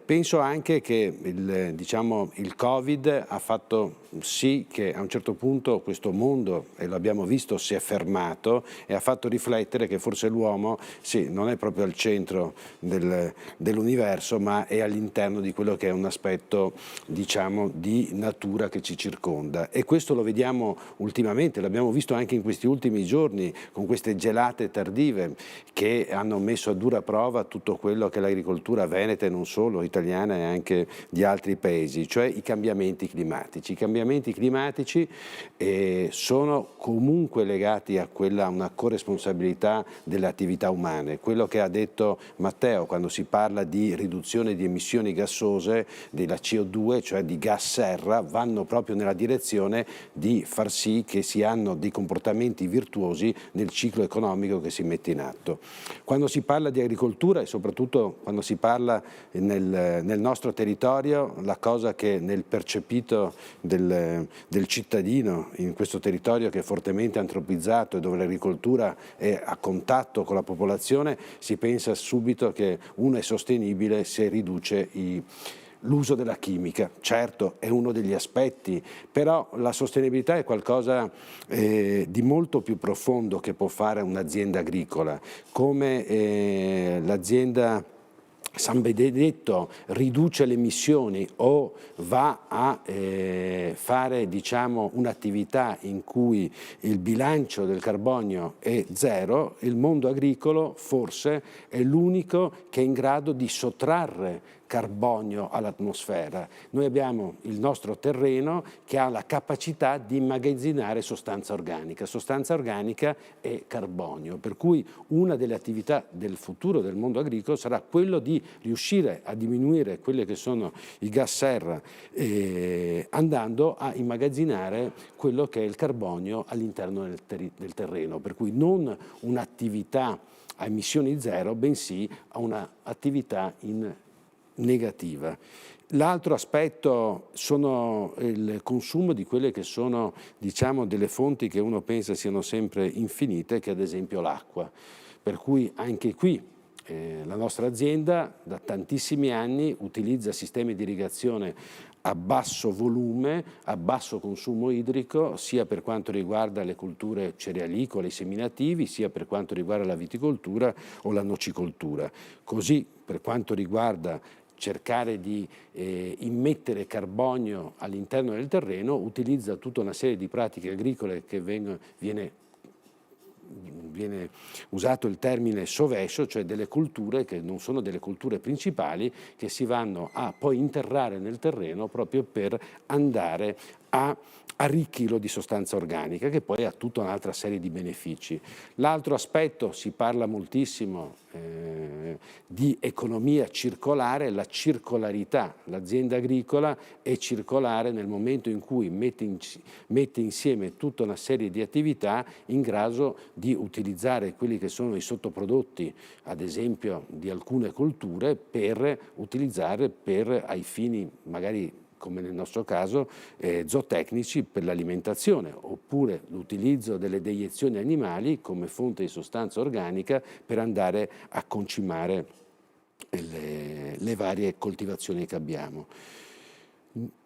Penso anche che il Covid ha fatto sì che a un certo punto questo mondo, e lo abbiamo visto, si è fermato e ha fatto riflettere che forse l'uomo sì, non è proprio al centro dell'universo, ma è all'interno di quello che è un aspetto, diciamo, di natura che ci circonda. E questo lo vediamo ultimamente, l'abbiamo visto anche in questi ultimi giorni con queste gelate tardive che hanno messo a dura prova tutto quello che è l'agricoltura veneta, e non solo, italiana e anche di altri paesi, cioè i cambiamenti climatici. I cambiamenti climatici sono comunque legati a una corresponsabilità delle attività umane. Quello che ha detto Matteo quando si parla di riduzione di emissioni gassose della CO2, cioè di gas serra, vanno proprio nella direzione di far sì che si hanno dei comportamenti virtuosi nel ciclo economico che si mette in atto. Quando si parla di agricoltura e soprattutto quando si parla nel nostro territorio, la cosa che nel percepito del cittadino in questo territorio che è fortemente antropizzato e dove l'agricoltura è a contatto con la popolazione, si pensa subito che uno è sostenibile se riduce l'uso della chimica. Certo, è uno degli aspetti, però la sostenibilità è qualcosa di molto più profondo che può fare un'azienda agricola, come l'azienda San Benedetto riduce le emissioni o va a fare, diciamo, un'attività in cui il bilancio del carbonio è zero. Il mondo agricolo forse è l'unico che è in grado di sottrarre carbonio all'atmosfera. Noi abbiamo il nostro terreno che ha la capacità di immagazzinare sostanza organica. Sostanza organica è carbonio, per cui una delle attività del futuro del mondo agricolo sarà quello di riuscire a diminuire quelli che sono i gas serra, andando a immagazzinare quello che è il carbonio all'interno del terreno, per cui non un'attività a emissioni zero, bensì a un'attività negativa. L'altro aspetto sono il consumo di quelle che sono, diciamo, delle fonti che uno pensa siano sempre infinite, che ad esempio l'acqua. Per cui anche qui la nostra azienda da tantissimi anni utilizza sistemi di irrigazione a basso volume, a basso consumo idrico, sia per quanto riguarda le colture cerealicole, i seminativi, sia per quanto riguarda la viticoltura o la nocicoltura. Così per quanto riguarda cercare di immettere carbonio all'interno del terreno, utilizza tutta una serie di pratiche agricole che viene usato il termine sovescio, cioè delle culture che non sono delle culture principali, che si vanno a poi interrare nel terreno proprio per andare a arricchirlo di sostanza organica, che poi ha tutta un'altra serie di benefici. L'altro aspetto, si parla moltissimo di economia circolare, la circolarità. L'azienda agricola è circolare nel momento in cui mette insieme tutta una serie di attività in grado di utilizzare quelli che sono i sottoprodotti, ad esempio di alcune colture, per utilizzare ai fini magari, come nel nostro caso, zootecnici per l'alimentazione, oppure l'utilizzo delle deiezioni animali come fonte di sostanza organica per andare a concimare le varie coltivazioni che abbiamo.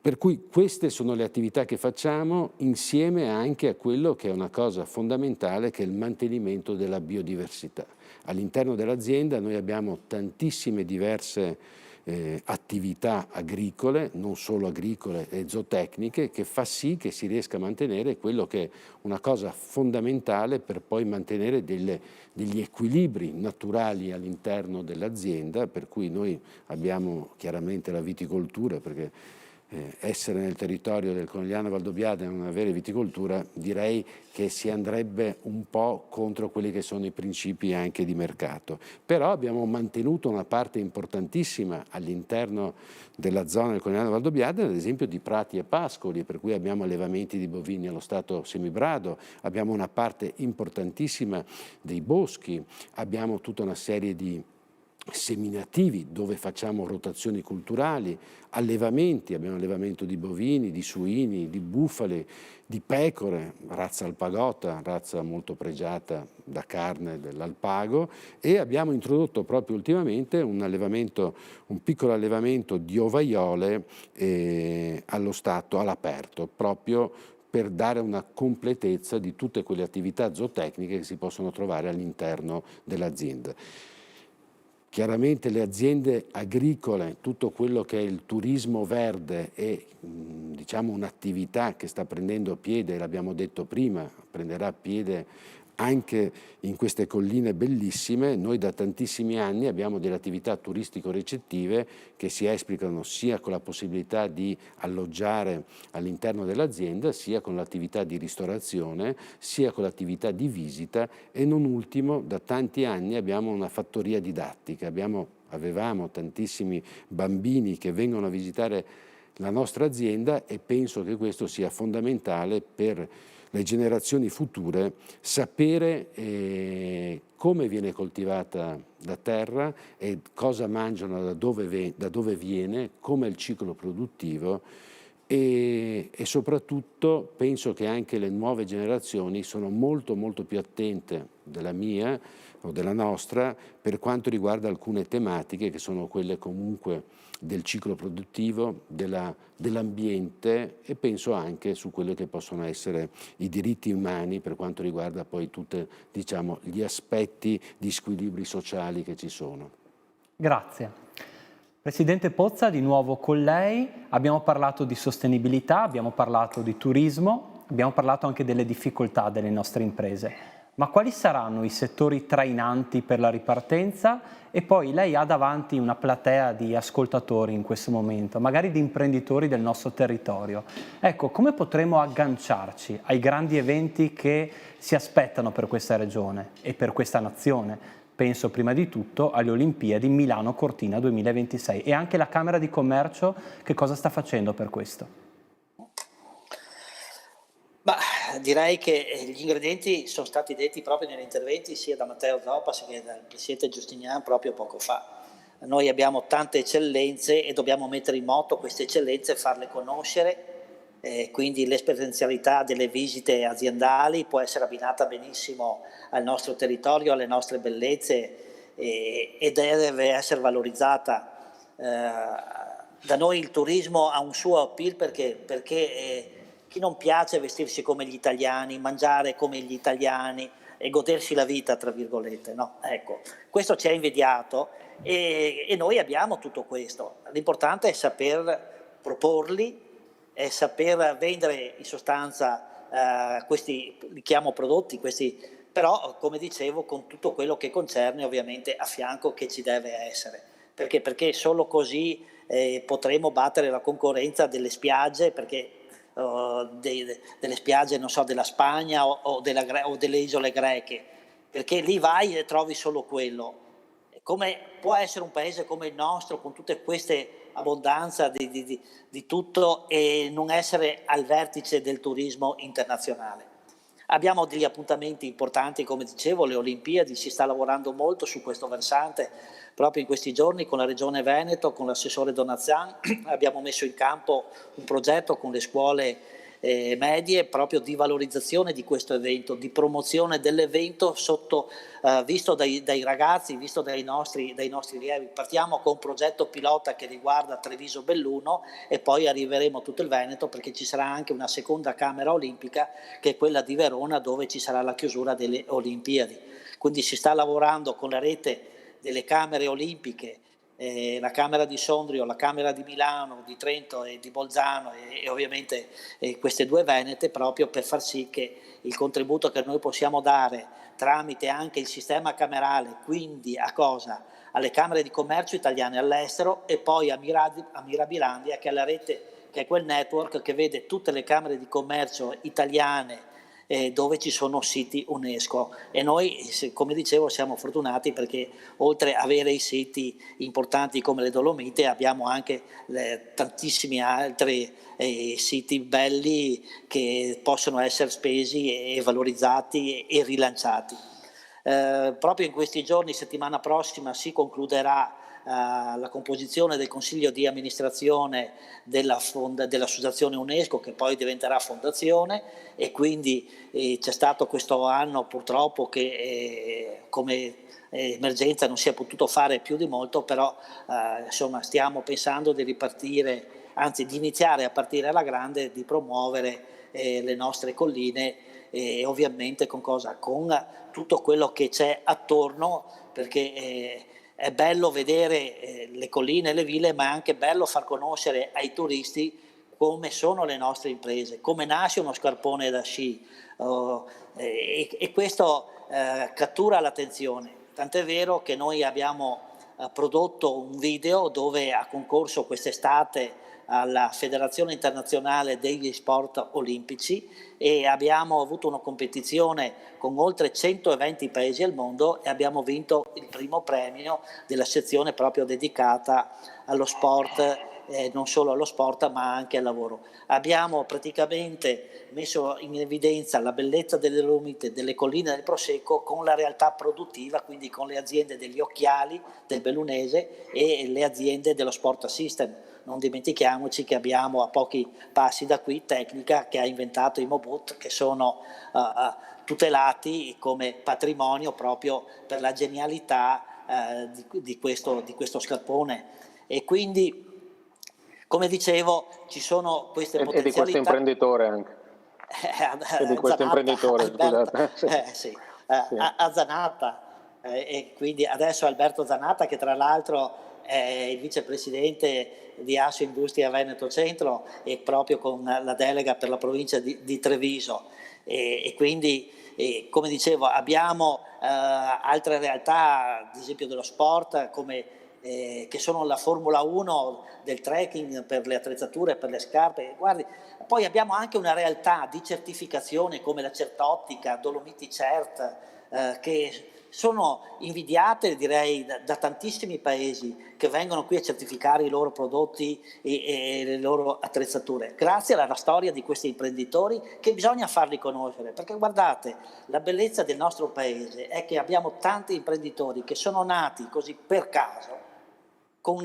Per cui queste sono le attività che facciamo insieme anche a quello che è una cosa fondamentale, che è il mantenimento della biodiversità. All'interno dell'azienda noi abbiamo tantissime diverse attività agricole, non solo agricole e zootecniche, che fa sì che si riesca a mantenere quello che è una cosa fondamentale per poi mantenere degli equilibri naturali all'interno dell'azienda, per cui noi abbiamo chiaramente la viticoltura, perché essere nel territorio del Conegliano Valdobbiadene e non avere viticoltura, direi che si andrebbe un po' contro quelli che sono i principi anche di mercato. Però abbiamo mantenuto una parte importantissima all'interno della zona del Conegliano Valdobbiadene, ad esempio di prati e pascoli, per cui abbiamo allevamenti di bovini allo stato semibrado, abbiamo una parte importantissima dei boschi, abbiamo tutta una serie di seminativi dove facciamo rotazioni culturali, allevamenti, abbiamo allevamento di bovini, di suini, di bufali, di pecore, razza alpagota, razza molto pregiata da carne dell'alpago, e abbiamo introdotto proprio ultimamente un piccolo allevamento di ovaiole allo stato, all'aperto, proprio per dare una completezza di tutte quelle attività zootecniche che si possono trovare all'interno dell'azienda. Chiaramente le aziende agricole, tutto quello che è il turismo verde è diciamo un'attività che sta prendendo piede, l'abbiamo detto prima, prenderà piede anche in queste colline bellissime. Noi da tantissimi anni abbiamo delle attività turistico-ricettive che si esplicano sia con la possibilità di alloggiare all'interno dell'azienda, sia con l'attività di ristorazione, sia con l'attività di visita, e non ultimo da tanti anni abbiamo una fattoria didattica. Avevamo tantissimi bambini che vengono a visitare la nostra azienda, e penso che questo sia fondamentale per le generazioni future, sapere come viene coltivata la terra e cosa mangiano, da dove viene, come è il ciclo produttivo, e soprattutto penso che anche le nuove generazioni sono molto molto più attente della mia o della nostra per quanto riguarda alcune tematiche che sono quelle comunque del ciclo produttivo, dell'ambiente, e penso anche su quelli che possono essere i diritti umani per quanto riguarda poi tutti gli aspetti di squilibri sociali che ci sono. Grazie. Presidente Pozza, di nuovo con lei. Abbiamo parlato di sostenibilità, abbiamo parlato di turismo, abbiamo parlato anche delle difficoltà delle nostre imprese. Ma quali saranno i settori trainanti per la ripartenza? E poi lei ha davanti una platea di ascoltatori in questo momento, magari di imprenditori del nostro territorio. Ecco, come potremo agganciarci ai grandi eventi che si aspettano per questa regione e per questa nazione? Penso prima di tutto alle Olimpiadi Milano-Cortina 2026, e anche la Camera di Commercio che cosa sta facendo per questo? Ma direi che gli ingredienti sono stati detti proprio negli interventi sia da Matteo Zoppas che dal Presidente Giustinian proprio poco fa. Noi abbiamo tante eccellenze e dobbiamo mettere in moto queste eccellenze e farle conoscere, quindi l'esperienzialità delle visite aziendali può essere abbinata benissimo al nostro territorio, alle nostre bellezze, e deve essere valorizzata. Da noi il turismo ha un suo appeal perché chi non piace vestirsi come gli italiani, mangiare come gli italiani e godersi la vita, tra virgolette, no? Ecco, questo ci è invidiato e noi abbiamo tutto questo. L'importante è saper proporli, è saper vendere in sostanza questi, li chiamo prodotti, questi, però come dicevo con tutto quello che concerne ovviamente a fianco che ci deve essere. Perché solo così potremo battere la concorrenza delle spiagge, perché delle spiagge, non so, della Spagna o delle isole greche, perché lì vai e trovi solo quello. Come può essere un paese come il nostro, con tutte queste abbondanza di tutto, e non essere al vertice del turismo internazionale? Abbiamo degli appuntamenti importanti, come dicevo, le Olimpiadi, si sta lavorando molto su questo versante. Proprio in questi giorni con la Regione Veneto, con l'assessore Donazian, abbiamo messo in campo un progetto con le scuole medie proprio di valorizzazione di questo evento, di promozione dell'evento visto dai ragazzi, visto dai nostri allievi. Partiamo con un progetto pilota che riguarda Treviso Belluno e poi arriveremo a tutto il Veneto, perché ci sarà anche una seconda camera olimpica che è quella di Verona, dove ci sarà la chiusura delle Olimpiadi. Quindi si sta lavorando con la rete delle camere olimpiche, la Camera di Sondrio, la Camera di Milano, di Trento e di Bolzano e ovviamente queste due venete, proprio per far sì che il contributo che noi possiamo dare tramite anche il sistema camerale, quindi a cosa? Alle Camere di Commercio italiane all'estero e poi a Mirabilandia, che è la rete, che è quel network che vede tutte le Camere di Commercio italiane dove ci sono siti UNESCO, e noi, come dicevo, siamo fortunati perché oltre ad avere i siti importanti come le Dolomiti abbiamo anche tantissimi altri siti belli che possono essere spesi e valorizzati e rilanciati. Proprio in questi giorni, settimana prossima, si concluderà la composizione del consiglio di amministrazione dell'associazione UNESCO, che poi diventerà fondazione, e quindi c'è stato questo anno purtroppo che come emergenza non si è potuto fare più di molto, però insomma stiamo pensando di ripartire, anzi di iniziare a partire alla grande, di promuovere le nostre colline e ovviamente con cosa? Con tutto quello che c'è attorno, perché è bello vedere le colline e le ville, ma è anche bello far conoscere ai turisti come sono le nostre imprese, come nasce uno scarpone da sci, e questo cattura l'attenzione. Tant'è vero che noi abbiamo prodotto un video dove ha concorso quest'estate alla Federazione Internazionale degli Sport Olimpici e abbiamo avuto una competizione con oltre 120 paesi al mondo e abbiamo vinto il primo premio della sezione proprio dedicata allo sport, non solo allo sport ma anche al lavoro. Abbiamo praticamente messo in evidenza la bellezza delle Dolomiti, delle colline del Prosecco con la realtà produttiva, quindi con le aziende degli occhiali del Bellunese e le aziende dello Sport System. Non dimentichiamoci che abbiamo a pochi passi da qui Tecnica che ha inventato i Mobot, che sono tutelati come patrimonio proprio per la genialità di questo scarpone. E quindi, come dicevo, ci sono queste potenzialità. E di questo imprenditore anche. E di questo imprenditore, scusate. Sì, a Zanatta. E quindi adesso Alberto Zanatta, che tra l'altro è il vicepresidente di Asso Industria Veneto Centro e proprio con la delega per la provincia di Treviso, e quindi come dicevo abbiamo altre realtà, ad esempio dello sport come che sono la Formula 1 del trekking per le attrezzature, per le scarpe. Guardi, poi abbiamo anche una realtà di certificazione come la Certottica, Dolomiti Cert, che sono invidiate direi da tantissimi paesi che vengono qui a certificare i loro prodotti e le loro attrezzature, grazie alla storia di questi imprenditori che bisogna farli conoscere, perché guardate, la bellezza del nostro paese è che abbiamo tanti imprenditori che sono nati così per caso, con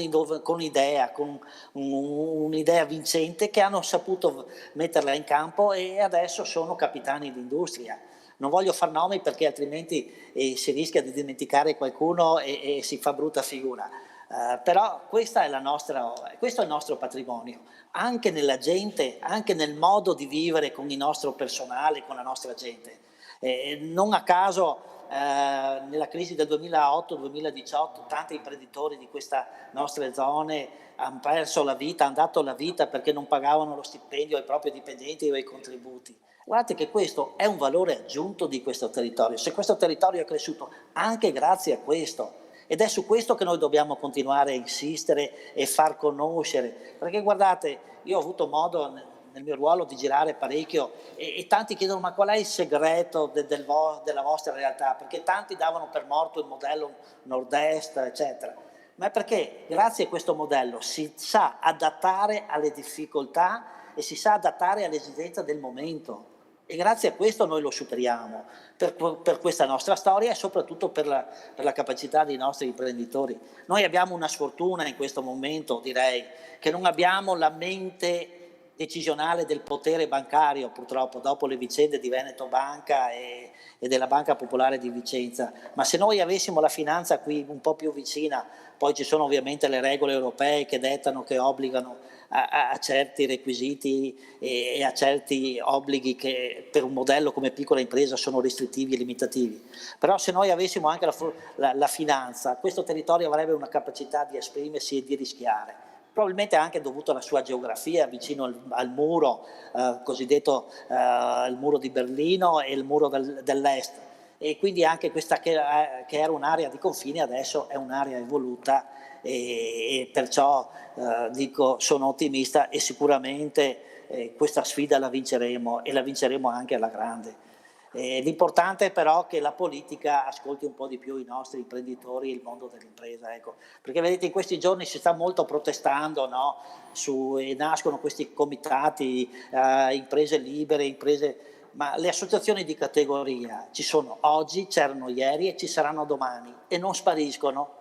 un'idea vincente, che hanno saputo metterla in campo e adesso sono capitani d'industria. Non voglio far nomi perché altrimenti si rischia di dimenticare qualcuno e si fa brutta figura. Però questo è il nostro patrimonio, anche nella gente, anche nel modo di vivere con il nostro personale, con la nostra gente. Non a caso nella crisi del 2008-2018 tanti imprenditori di queste nostre zone hanno perso la vita, hanno dato la vita perché non pagavano lo stipendio ai propri dipendenti o ai contributi. Guardate che questo è un valore aggiunto di questo territorio, se questo territorio è cresciuto anche grazie a questo, ed è su questo che noi dobbiamo continuare a insistere e far conoscere, perché guardate, io ho avuto modo nel mio ruolo di girare parecchio e tanti chiedono ma qual è il segreto della vostra realtà, perché tanti davano per morto il modello nord-est eccetera, ma è perché grazie a questo modello si sa adattare alle difficoltà e si sa adattare alle esigenze del momento. E grazie a questo noi lo superiamo, per questa nostra storia e soprattutto per la capacità dei nostri imprenditori. Noi abbiamo una sfortuna in questo momento, direi, che non abbiamo la mente decisionale del potere bancario, purtroppo, dopo le vicende di Veneto Banca e della Banca Popolare di Vicenza. Ma se noi avessimo la finanza qui un po' più vicina, poi ci sono ovviamente le regole europee che dettano, che obbligano a certi requisiti e a certi obblighi che per un modello come piccola impresa sono restrittivi e limitativi. Però se noi avessimo anche la finanza, questo territorio avrebbe una capacità di esprimersi e di rischiare. Probabilmente anche dovuto alla sua geografia, vicino al muro, cosiddetto il muro di Berlino e il muro dell'est. E quindi anche questa che era un'area di confine adesso è un'area evoluta e perciò dico sono ottimista e sicuramente questa sfida la vinceremo e la vinceremo anche alla grande. L'importante è però che la politica ascolti un po' di più i nostri imprenditori e il mondo dell'impresa, ecco. Perché vedete in questi giorni si sta molto protestando, no? E nascono questi comitati, imprese libere, ma le associazioni di categoria ci sono oggi, c'erano ieri e ci saranno domani e non spariscono.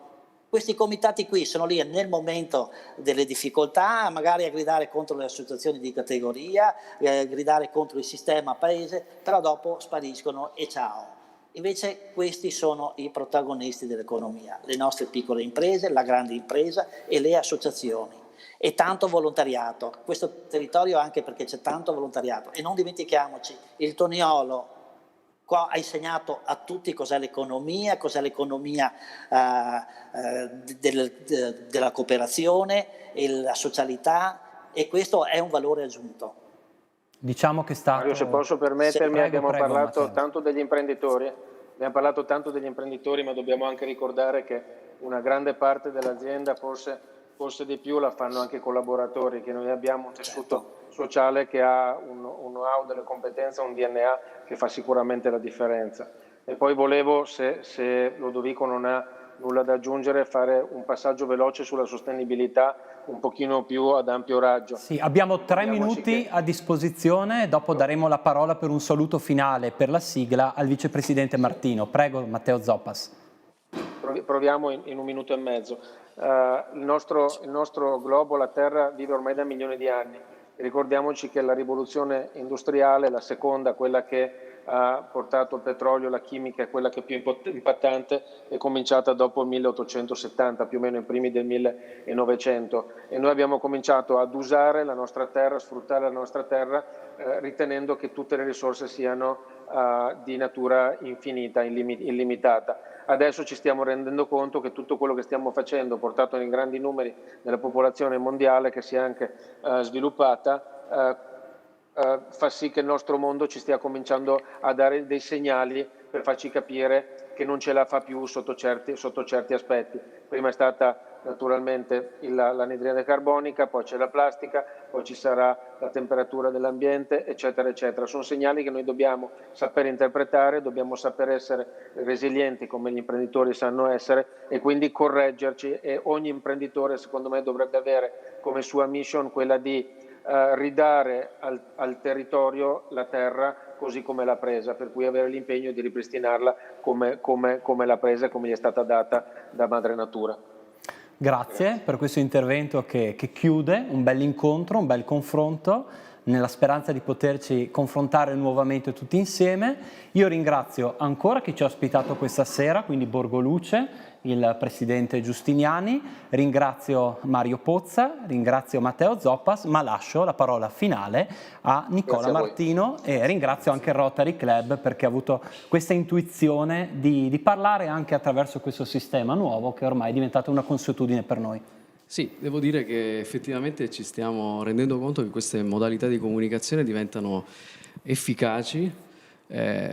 Questi comitati qui sono lì nel momento delle difficoltà, magari a gridare contro le associazioni di categoria, a gridare contro il sistema paese, però dopo spariscono e ciao. Invece questi sono i protagonisti dell'economia, le nostre piccole imprese, la grande impresa e le associazioni. E tanto volontariato, questo territorio anche perché c'è tanto volontariato. E non dimentichiamoci, il Toniolo qua ha insegnato a tutti cos'è l'economia della cooperazione e la socialità, e questo è un valore aggiunto. Diciamo che sta. Mario, se posso permettermi, abbiamo parlato Matteo. tanto degli imprenditori, ma dobbiamo anche ricordare che una grande parte dell'azienda, forse di più, la fanno anche i collaboratori, che noi abbiamo un tessuto sociale che ha un know-how, delle competenze, un DNA che fa sicuramente la differenza. E poi volevo, se Ludovico non ha nulla da aggiungere, fare un passaggio veloce sulla sostenibilità, un pochino più ad ampio raggio. Sì, abbiamo 3 minuti a disposizione, dopo daremo la parola per un saluto finale per la sigla al vicepresidente Martino. Prego, Matteo Zoppas. Proviamo in un minuto e mezzo. Il nostro globo, la Terra, vive ormai da milioni di anni. Ricordiamoci che la rivoluzione industriale, la seconda, quella che ha portato il petrolio, la chimica, è quella che è più impattante, è cominciata dopo il 1870, più o meno i primi del 1900, e noi abbiamo cominciato ad usare la nostra terra, a sfruttare la nostra terra, ritenendo che tutte le risorse siano di natura infinita, illimitata. Adesso ci stiamo rendendo conto che tutto quello che stiamo facendo, portato in grandi numeri nella popolazione mondiale, che si è anche sviluppata, fa sì che il nostro mondo ci stia cominciando a dare dei segnali per farci capire che non ce la fa più sotto certi aspetti. Prima è stata naturalmente l'anidride carbonica, poi c'è la plastica, poi ci sarà la temperatura dell'ambiente, eccetera, eccetera. Sono segnali che noi dobbiamo saper interpretare, dobbiamo saper essere resilienti come gli imprenditori sanno essere, e quindi correggerci, e ogni imprenditore secondo me dovrebbe avere come sua mission quella di ridare al territorio la terra così come l'ha presa, per cui avere l'impegno di ripristinarla come l'ha presa e come gli è stata data da madre natura. Grazie per questo intervento che chiude un bel incontro, un bel confronto, nella speranza di poterci confrontare nuovamente tutti insieme. Io ringrazio ancora chi ci ha ospitato questa sera, quindi Borgo Luce, il presidente Giustiniani, ringrazio Mario Pozza, ringrazio Matteo Zoppas, ma lascio la parola finale a Nicola Martino, e ringrazio anche il Rotary Club perché ha avuto questa intuizione di parlare anche attraverso questo sistema nuovo che ormai è diventato una consuetudine per noi. Sì, devo dire che effettivamente ci stiamo rendendo conto che queste modalità di comunicazione diventano efficaci,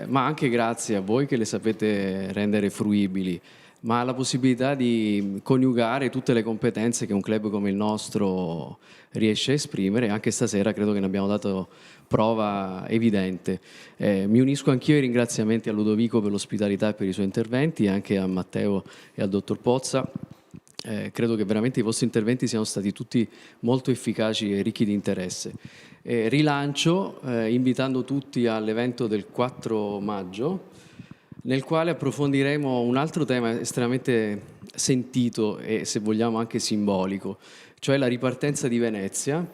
ma anche grazie a voi che le sapete rendere fruibili, ma la possibilità di coniugare tutte le competenze che un club come il nostro riesce a esprimere. Anche stasera credo che ne abbiamo dato prova evidente. Mi unisco anch'io ai ringraziamenti a Ludovico per l'ospitalità e per i suoi interventi, e anche a Matteo e al dottor Pozza. Credo che veramente i vostri interventi siano stati tutti molto efficaci e ricchi di interesse. Rilancio invitando tutti all'evento del 4 maggio, nel quale approfondiremo un altro tema estremamente sentito e, se vogliamo, anche simbolico, cioè la ripartenza di Venezia,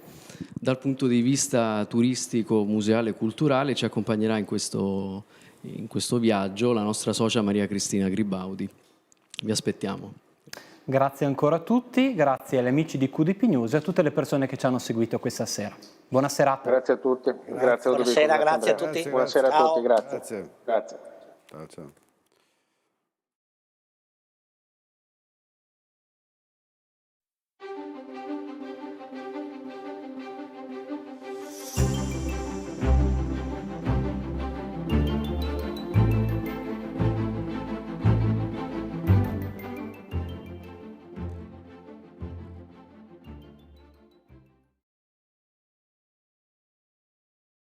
dal punto di vista turistico, museale e culturale ci accompagnerà in questo viaggio la nostra socia Maria Cristina Gribaudi. Vi aspettiamo. Grazie ancora a tutti, grazie agli amici di QDP News e a tutte le persone che ci hanno seguito questa sera. Buona serata. Grazie a tutti. Grazie a Buonasera, grazie a tutti. Buonasera a Ciao. tutti, grazie. Ciao, ciao.